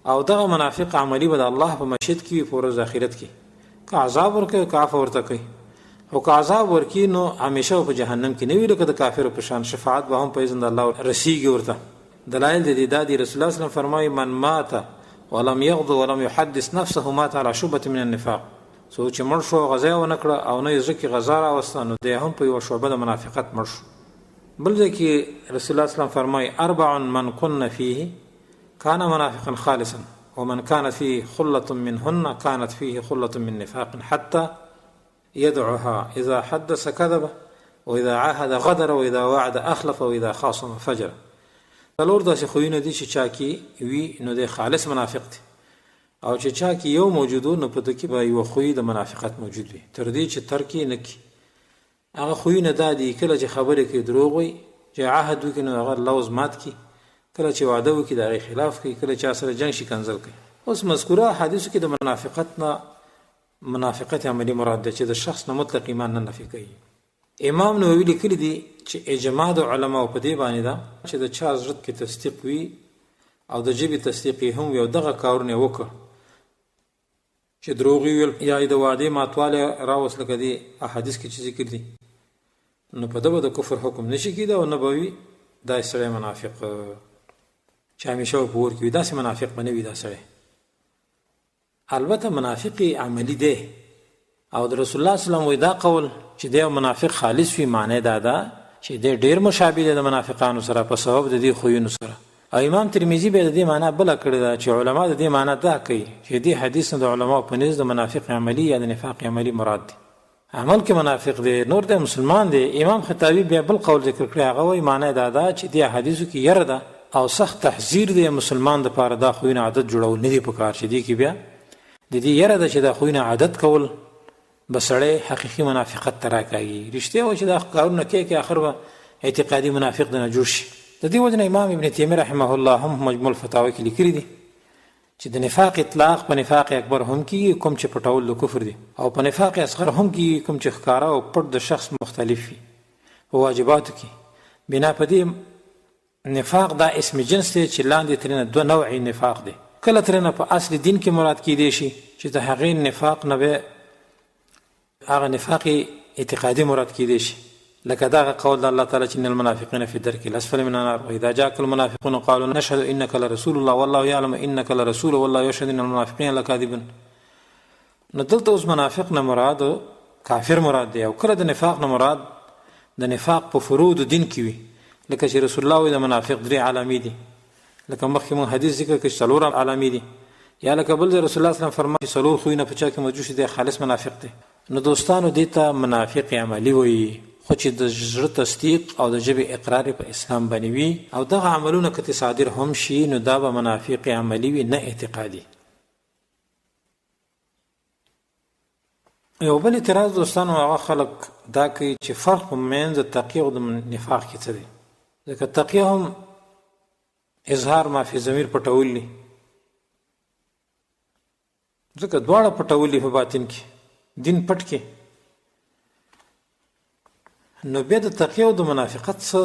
او دغه منافق عملی به د الله په مشهد کې وي په ورځ آخرت کې، که عذاب ورکوي که عفو ورته کوي. او که عذاب ورکوي نو همیشه په جهنم کې نه وي، لکه د کافرو په شان. شفاعت به هم په اذن د الله رسیږي ورته. دلایل د دې دا دي. رسول الله صلی الله علیه وسلم فرمایي من مات ولم يغض ولم يحدث نفسه مات على شعبة من النفاق. څوک چې مړ شو غزا ونه کړه او نه یې زکه غزا راوسته نو دی هم په یو شعبه د منافقت مړ شو. بل ځکه رسول الله صلی الله علیه وسلم فرمایي اربع من كن فيه كان منافقا خالصا ومن كانت فيه خلة منهن كانت فيه خلة من نفاق حتى يدعها اذا حدث كذب واذا عاهد غدر واذا وعد اخلف واذا خاصم فجر. څلور داسې خویونه دي چې چا کې وي نو دی خالص منافق دی، او چې چا کې یو موجودو نو په دې کې به یو خوی د منافقت موجود وي تر دې چې ترک یې نه کړي. هغه خویونه دا دي کله چې خبرې کوي دروغ وي، چې عهد وکړي نو هغه لوز مات کړي، کله چې وعده وکړي د هغې خلاف کوي، کله چا سره جنګ شي کنځل کوي. اوس مذکوره حدیثو کې د منافقت نه منافقت عملی مراد ده چې د شخص نه مطلق ایمان نه نفي کوي. امام نووي لیکلي دي چې اجماع د علماو په دې باندې ده چې د چا زړه کې تصدیق وي او د ژبې تصدیق یې هم یو دغه کارونه وکړه چې دروغ ویل یا د وعدې ماتوالی راوست، لکه دې احادیث کې چې ذکر دي، نو په ده به د کفر حکم نشي کېده او نه به وي دا سړی منافق چې همیشه په اور کې وي. داسې منافق به نه وي دا سړی. البته منافق عملی دی او د رسول الله صلی الله علیه وسلم دا قول چې دی منافق خالص وي معنی دا ده چې دی ډېر مشابه دی د منافقانو سره په سبب د دې خویونو سره. او امام ترمذی به د دې معنی بله کړې ده چې علما د دې معنی دا کوي چې دې حدیث نه د علماو په نزد د منافق عملی یا د نفاق عملی مراد دی. عمل کې منافق دی، نور د مسلمان دی. امام خطابی بیا بل قول ذکر کړی، هغه وایي معنی دا ده چې دې حدیثو کې یره ده او سخت تحذیر دی مسلمان دپاره دا خویونه عادت جوړول نه دي پکار، چې دې کې بیا د دې یره ده چې دا خویونه عادت کول به سړی حقیقي منافقت ته راکاږي. رښتیا وایي چې دا کارونه کوي آخر به اعتقادي منافق نه جوړ شي. د دې وجه نه امام ابن تیمیه رحمه الله هم مجموع الفتاوی کې لیکلي دي چې د نفاق اطلاق په نفاق اکبر هم کېږي کوم چې پټول د کفر دي، او په نفاق اصغر هم کېږي کوم چې ښکاره او پټ د شخص مختلف وي په واجباتو کې. بنا په دې نفاق دا اسم جنس دی چې لاندې ترېنه دوه نوعي نفاق دی. کله ترېنه په اصل دین کې مراد کېدی شي چې د هغې نفاق نه به هغه نفاق اعتقادي مراد کېدی شي، لکه دا قول الله تعالی چې ان المنافقین فی الدرک الاسفل من النار واذا جاءك المنافقون قالوا نشهد انك لرسول الله والله يعلم انك لرسول والله يشهد ان المنافقین لكاذبون. نو دلته اوس منافق نه مراد کافر مراد دی، او کله د نفاق نه مراد د نفاق په فروع د دین کې وي، لکه چې رسول الله وایي د منافق درې علامې دي، لکه مخکې مونږ حدیث ذکر کړي څلور علامې دي، یا لکه بل ځای رسول الله صلی الله علیه وسلم فرمایي څلور خویونه په چا کې موجود شي دی خالص منافق دی. نو دوستانو دې ته منافق عملی وایي، خو چې د زړه تصدیق او د ژبې اقرار په اسلام باندې وي او دغه عملونه که صادر هم شي نو دا به منافق عملی وي نه اعتقادي. یو بل اعتراض دوستانو هغه خلک دا کوي چې فرق په منځ د تقیه او د نفاق کې څه دی، ځکه تقیه هم اظهار ما فی ضمیر پټول دي، ځکه دواړه پټول دي په باطن کې دین پټ کې. نو بیا د تقیه او د منافقت څه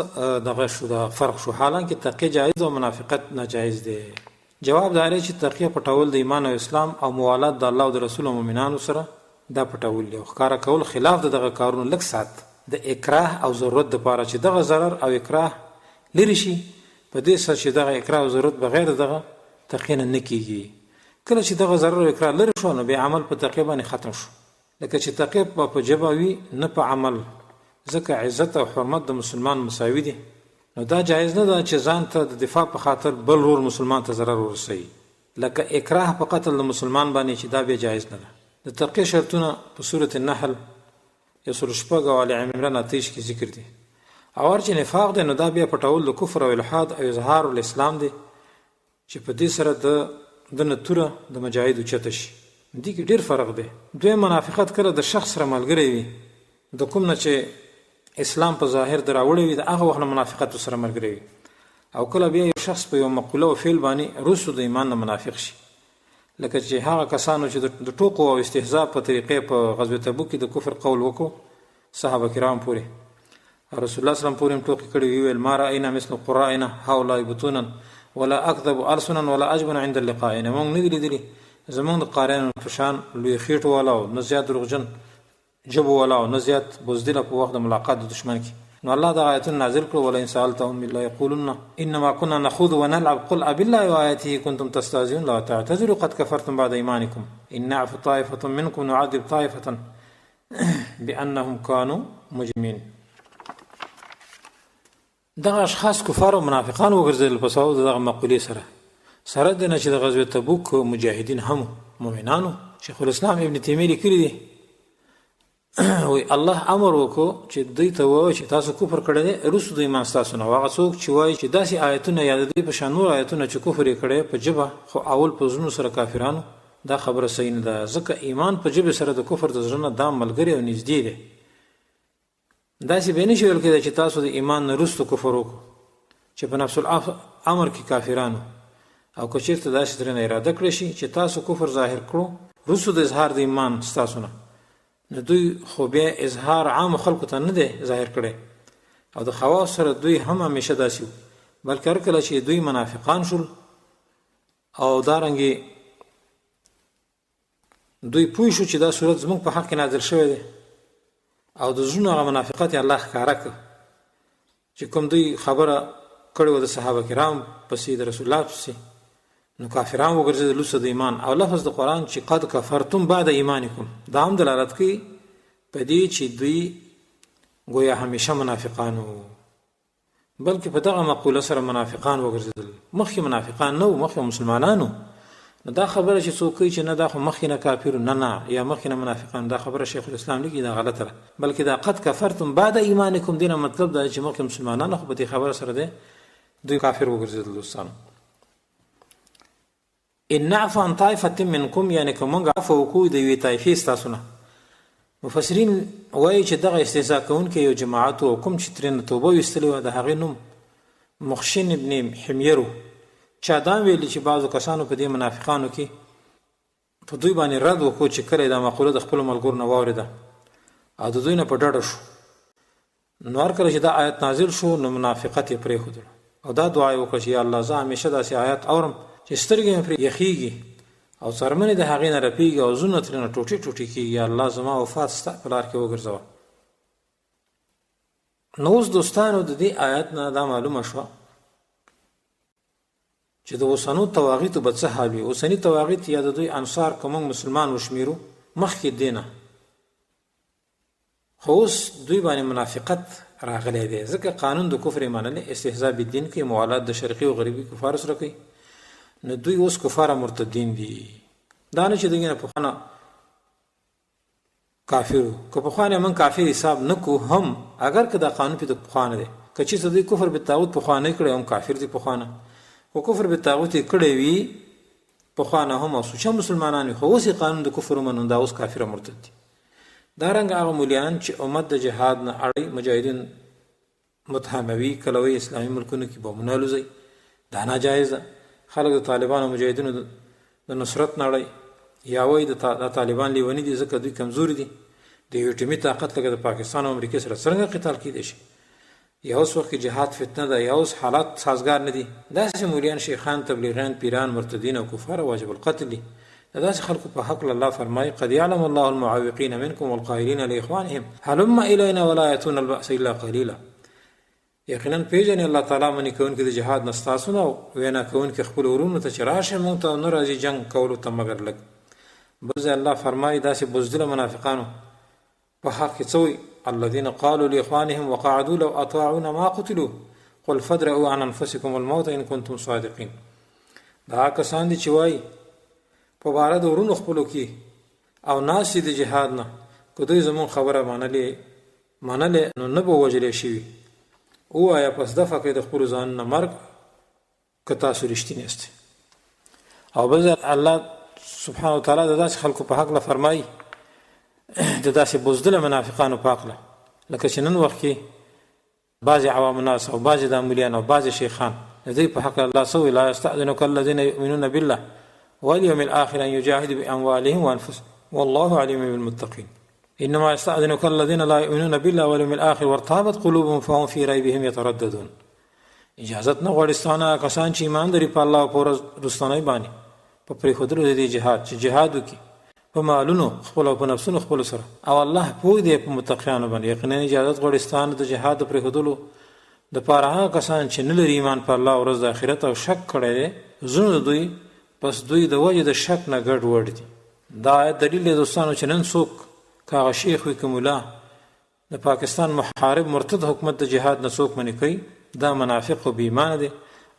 دغه شو دا فرق شو، حالانکه تقیه جایز او منافقت ناجایز دی. جواب دا دی چې تقیه پټول د ایمان او اسلام او موالات د الله او د رسول او مؤمنانو سره دا پټول دی، او ښکاره کول خلاف د دغه کارونو لږ سات د اکراه او ضرورت دپاره چې دغه ضرر او اکراه لرې شي، په دې سره چې دغه اکراه او ضرورت بغیر دغه تقیه نه کېږي. کله چې دغه ضرر او اکراه لرې شو نو بیا عمل په تقیه باندې ختم شو، لکه چې تقیه په ژبه وي نه په عمل، ځکه عزت او حرمت د مسلمان مساوي دي. نو دا جایز نه ده چې ځان ته د دفاع په خاطر بل رور مسلمان ته ضرر ورسوي، لکه اکراه په قتل د مسلمان باندې چې دا بیا جایز نه ده. د تقیه شرطونه په سورة النحل 106 او آل عمران 28 کې ذکر دي. او چې نفاق دی نو دا بیا پټول د کفر او الحاد او اظهار الاسلام دی چې په دې سره د نتوره د مجاهدو چته شي. دې کې ډېر فرق دی. دوی منافقت کله د شخص سره ملګری وي د کوم نه چې اسلام په ظاهر دراوړی وي د هغه وخت نه منافقت سره ملګری وي او کله بیا یو شخص په یو مقوله او فعل باندې وروسته د ایمان نه منافق شي لکه چې هغه کسانو چې د ټوکو او استهزاء په طریقې په غزوه تبوک کې د کفر قول وکړو صحابه کرام پورې رسول الله صلی الله علیه وسلم پورې ټوکی کړي ویل ما رأینا مثل قرائنا هؤلاء بطونا ولا اكذب السنا ولا اجبن عند اللقاء موږ نه لیدلي زمونږ د قاریانو په شان لوی خېټو والا او نه زیات دروغجن جبو والا او نه زیات بزدله په وخت د ملاقات د دشمن کې نو الله د آیتونه نازل کړو ولا ان سالتهم بالله يقولون انما كنا نخوض ونلعب قل بالله وآياته كنتم تستهزئون لا تعتذروا قد كفرتم بعد ايمانكم ان نعف طائفه منكم نعذب طائفه بانهم كانوا مجرمين دغه اشخاص کفار او منافقان وګرځیدل په سبب دغه مقولې سره د نه چې د غزوه تبوک مجاهدین هم مؤمنانو شیخ الاسلام ابن تیمیه لیکلی دی وی الله امر وکړو چې دوی ته وایي چې تاسو کفر کړی دی رسو د ایمان ستاسو نه هغه څوک چې وایي چې داسې آیتونه یا د دوی په شان نور آیتونه چې کفر یې کړی په ژبه خو اول په زړونو سره کافرانو دا خبره صحیح نه ده ځکه ایمان په ژبې سره د کفر د زړه نه دا ملګری او نږدې دی داسې به نشي ویل کېدای چې تاسو د ایمان نه وروسته کفر وکړو چې په نفس الامر کې کافرانو او که چېرته داسې ترېنه اراده کړی شي چې تاسو کفر ظاهر کړو وروسته د اظهار د ایمان ستاسو نه نو دوی خو بیا اظهار عام خلکو ته نه دی ظاهر کړی او د خواص سره دوی هم همیشه داسې وو بلکې هر کله چې دوی منافقان شول او دارنګې دوی پوه شو چې دا صورت زموږ په حق کې نازل شوی دی او د زړونو هغه منافقت یې الله ښکاره کړ چې کوم دوی خبره کړې وه د صحابه کرام پسې د رسول الله پسې نو کافران وګرځېدل وروسته د ایمان او لفظ د قرآن چې قد کفرتم بعد ایمانکم دا هم دلالت کوي په دې چې دوی گویا همیشه منافقان وو بلکې په دغه مقوله سره منافقان وګرځېدل مخکې منافقان نه وو مخکې مسلمانانو نو دا خبره چې څوک کوي چې نه دا خو مخکې نه کافر نه یا مخکې نه منافقان دا خبره شیخ الاسلام لیکي دا غلطه ده بلکې دا قد کفرتم بعد ایمانکم دینه مطلب دا چې مخکې مسلمانانو خو په دې خبره سره ده دوی کافر وګرځېدل دوستانو ان نعفو عن طائفه منکم یعنی که موږ عفو وکړو د یوې طایفې ستاسو نه مفسرین وایي چې دغه استهزاء کوونکی یو جماعت او کوم چې ترېنه توبه ویستلې وه د هغې نوم مخشن ابن حمیر چا دا ویلي چې بعضو کسانو په دې منافقانو کې په دوی باندې رد وکړو چې کله دا مقوله د خپلو ملګرو نه واورېده او د دوی نه په ډډه شو نو هر کله چې دا آیت نازل شو نو منافقت یې پرېښودل او دا دعا یې وکړه چې یا الله زه همیشه داسې آیات اورم چې سترګې مې پرې یخیږي او څرمنې د هغې نه رپېږي او زړونه ترېنه ټوټې ټوټې کېږي یا الله زما وفات ستا په لار کې وګرځوه نو اوس دوستانو د دې آیات نه دا معلومه شوه چې د اوسنو تواغیتو به څه حال وي اوسني تواغیت یا د دوی انصار که موږ مسلمان وشمېرو مخکې دې نه خو اوس دوی باندې منافقت راغلی دی ځکه قانون د کفر یې منلی استهزاء بالدین کوي موالات د شرقي او غربي کفارو سره کوي نو دوی اوس کفار مرتدین دي دا نه چې دوی نه پخوانه کافرو که پخوانه من کافر حساب نه کو هم اگر که دا قانون په پخوانه دی که چې دوی کفر به طاغوت پخوانه کړي هم کافر دي پخوانه او کفر به طاغوت کړي وي پخوانه هم او سوچ مسلمانان خو اوس قانون د کفر منون دا اوس کافر مرتد دي دا رنګ هغه مولیان چې امت د جهاد نه اړي مجاهدین متهموي کلوي اسلامي ملکونو کې بمونه لوزي دا ناجایز ده خلک د طالبانو مجاهدینو د نصرت نړۍ یا وایي د طالبان لیونی دي ځکه دوی کمزوري دي د یو ټیمي طاقت لکه د پاکستان او امریکا سره څرنګه قتال کیدی شي یا اوس وخت کې جهاد فتنه ده یا اوس حالات سازگار نه دي داسې مولیان شیخان تبلیغیان پیران مرتدین او کفار واجب القتل دي داسې خلکو په حق الله فرمایي قد يعلم الله المعوقين منكم والقائلين لاخوانهم هلم الينا ولا ياتون البأس الا قليلا یقینا پیژنې الله تعالی منی کوونکي د جهاد نه ستاسو نه وینا کوونکي خپل ورونو ته چې راشه مونږ ته نه راځي جنګ کولو ته مګر لږ بل الله فرمایي داسې بزدله منافقانو په حق کې څوی الذين قالوا لاخوانهم وقعدوا لو اطاعونا ما قتلوا قل فادرؤوا عن انفسكم الموت ان كنتم صادقين دا کسان دي چې وایي په باره د ورونو خپلو کې او ناس د جهاد نه که دوی زمون خبره منلې نو نه به وجلې شوي او آیا پس دفع کې د خپل ځان نه مرګ که تاسو رښتینی یاست او بل الله سبحانه وتعالی د داسې خلکو په حق له فرمایي د داسې بزدله منافقانو په هکله لکه چې نن وخت کې بعضې عوام الناس او بعضې د ملیان او بعضې شیخان د دوی په هکله الله څه وایي لا یستأذنک الذین یؤمنون بالله والیوم الآخر ان یجاهدوا باموالهم وانفسهم والله علیم بالمتقین انما یستأذنک الذین لا یؤمنون بالله والیوم الآخر وارتابت قلوبهم فهم فی ریبهم یترددون اجازت نه غواړي ستانه کسان چې ایمان لري په الله او په ورځ وروستنۍ باندې په پرېښودلو د دې جهاد چې جهاد وکړي په مالونو خپل او په نفسونو خپلو سره او الله پوه دی په متقیانو باندې یقینا اجازت غواړي ستانه د جهاد د پرېښودلو دپاره هغه کسان چې نه لري ایمان په الله او ورځ د آخرت او شک کړی دی زړونه د دوی پس دوی د وجې د شک نه ګډ وډ دي دا آیت دلیل دی دوستانو چې نن څوک که هغه شیخ وي که ملا د پاکستان محارب مرتد حکومت د جهاد نه څوک منې کوي دا منافق او بې ایمانه دی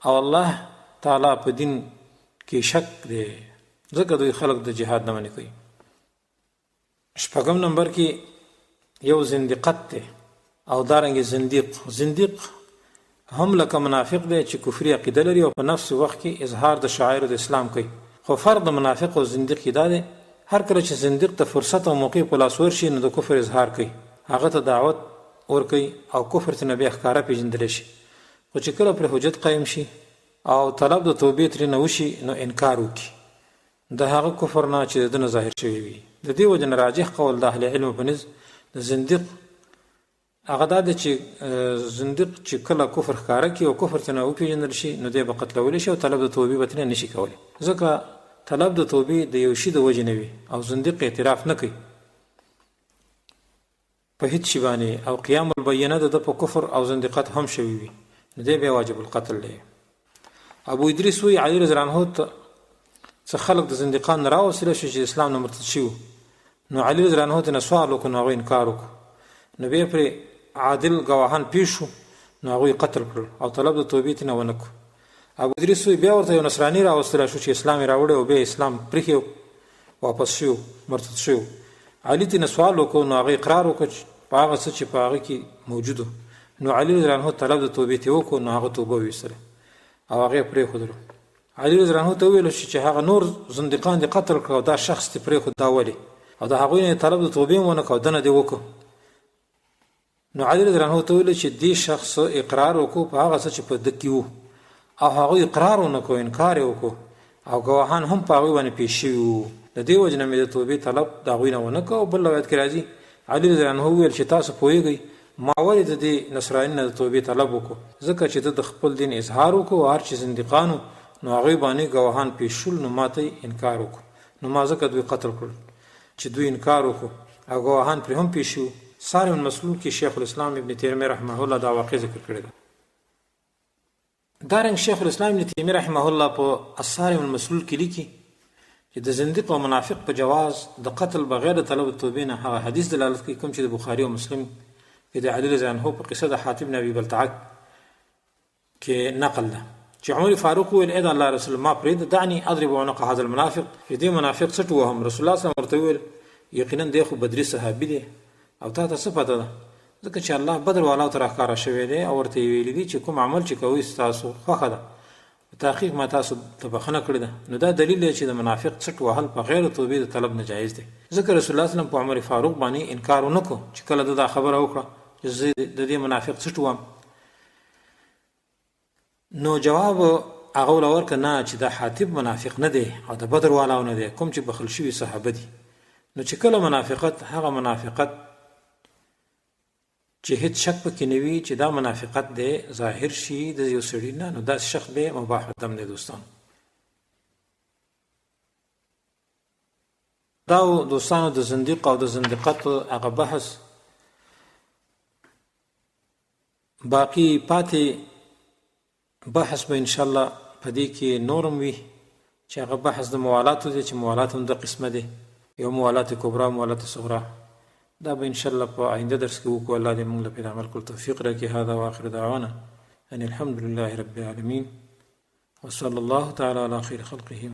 او الله تعالی په دین کې شک دی ځکه دوی خلق د جهاد نه منې کوي شپږم نمبر کې یو زندقت دی او دارنګې زندیق هم لکه منافق دی چې کفري عقیده لري او په نفس وخت کې اظهار د شعائر د اسلام کوي خو فرق د منافق او زندیق کې دا دی هر کله چې زندیق ته فرصت او موقع په لاس ورشي نو د کفر اظهار کوي هغه ته دعوت ورکوي او کفر ته بیا ښکاره پیژندلی شي خو چې کله پر حجت قایم شي او طلب د توبې ترې نه وشي نو انکار وکړي د هغه کفر نه چې د ده نه ظاهر شوی وي د دې وجه نه راجح قول د اهل علم په نزد د زندیق هغه دا دی چې زندیق چې کله کفر ښکاره کړي او کفر ته نه وپېژندل شي نو دی به قتلولی شي او طلب د توبې به ترې نشي کولی ځکه طلب د توبې د یو شي د وجې نه وي او زندیق اعتراف نه کوي په هیڅ شي باندې او قیام البینه د ده په کفر او زندقت هم شوي وي نو دی بیا واجب القتل دی ابو ادریس وایي علي رضی الله عنه ته څه خلک د زندقان نه راوستلی شو چې اسلام نه مرتد شي نو علي رضی الله عنه ته نه سوال وکړو نو هغوی انکار وکړو نو بیا پرې عادل ګواهان پیښ شو نو هغوی قتل کړل او طلب د توبې ترې نه ونه کړو ابو ادریس وایي بیا ورته یو نصراني راوستلی شو چې اسلام یې راوړی او بیا اسلام پرېښی واپس شو مرتد شو علي ته نه سوال وکړو نو هغه اقرار وکړ په هغه څه چې په هغه کې موجود نو علي رضی الله عنه طلب د توبې ترې وکړو نو هغه توبه ویستله او هغه یې پرېښودلو علي رضی الله عنه ته وویل چې هغه نور زندقان دې قتل کړه او دا شخص دې پرېښود دا ولې او د هغوی نه طلب د توبې هم ونه کړه او دنه دې وکړو نو علي رضی الله عنه ته وویل چې دې شخص اقرار وکړو په هغه څه چې په ده کې وو او هغوی اقرار ونه کړو انکار یې وکړو او ګواهان هم په هغوی باندې پیښ شوي وو د دې وجې نه مې د توبې طلب د هغوی نه ونه کړه او بل روایت کې راځي علي رضی الله عنه وویل چې تاسو پوهېږئ ما ولې د دې نصراني نه د توبې طلب وکړو ځکه چې ده د خپل دین اظهار وکړو او هر چې زندقانو نو هغوی باندې ګواهان پیښ شول نو ما ته انکار وکړو نو ما ځکه دوی قتل کړل چې دوی انکار وکړو او ګواهان پرې هم پیښ شو صارم المسلول کې شیخ الاسلام ابن تیمیه رحمه الله دا واقع ذکر کړی ده دارنګ شیخ الاسلام ابن تیمیه رحمه الله په الصارم المسلول کې لیکي چې د زندق او منافق په جواز د قتل بغیر د طلب توبې نه هغه حدیث دلالت کوي کوم چې د بخاري او مسلم کې د علي رضی الله عنه په قصه د حاتم بن ابي بلتعه کې نقل ده چې عمر فاروق ویل اې د الله رسول ما پرېږده دعني اضرب عنق هذا المنافق چې دې منافق څټ وهم رسول الله صلی الله علیه وسلم ورته ویل یقینا دی خو بدري صحابي دی او تا ته څه پته ده ځکه چې الله بدر والاو ته راښکاره شوی دی او ورته یې ویلي دي چې کوم عمل چې کوئ ستاسو خوښه ده په تحقیق ما تاسو ته بخښنه کړې ده نو دا دلیل دی چې د منافق څټ وهل په غیر توبې د طلب نه جایز دی ځکه رسول الله صلی الله علیه وسلم په عمر فاروق باندې انکار ونه کړو چې کله ده دا خبره وکړه چې زه د دې منافق څټ وم نو جواب هغه وله ورکړه نه چې دا حاتب منافق نه دی او د بدر والاو نه دی کوم چې بخل شوي صحابه دي نو چې کله منافقت هغه منافقت چې هیڅ شک پکې نه وي چې دا منافقت دی ظاهر شي د یو سړي نه نو دا شخص به مباح دم دی دوستان دا دوستانو د زندیق او د زندقت هغه بحث باقی پاتې بحث به انشاءالله په دې کې نورم وي چې هغه بحث د موالاتو دی چې موالات هم د قسمه دی یو موالات کبرا موالات صغرا دا به انشاءالله په آینده درس کې وکړو الله دې موږ له پرې عمل کولو توفیق راکړي هذا واخر دعوانا ان الحمد لله رب العالمین وصلی الله تعالی علی خیر خلقه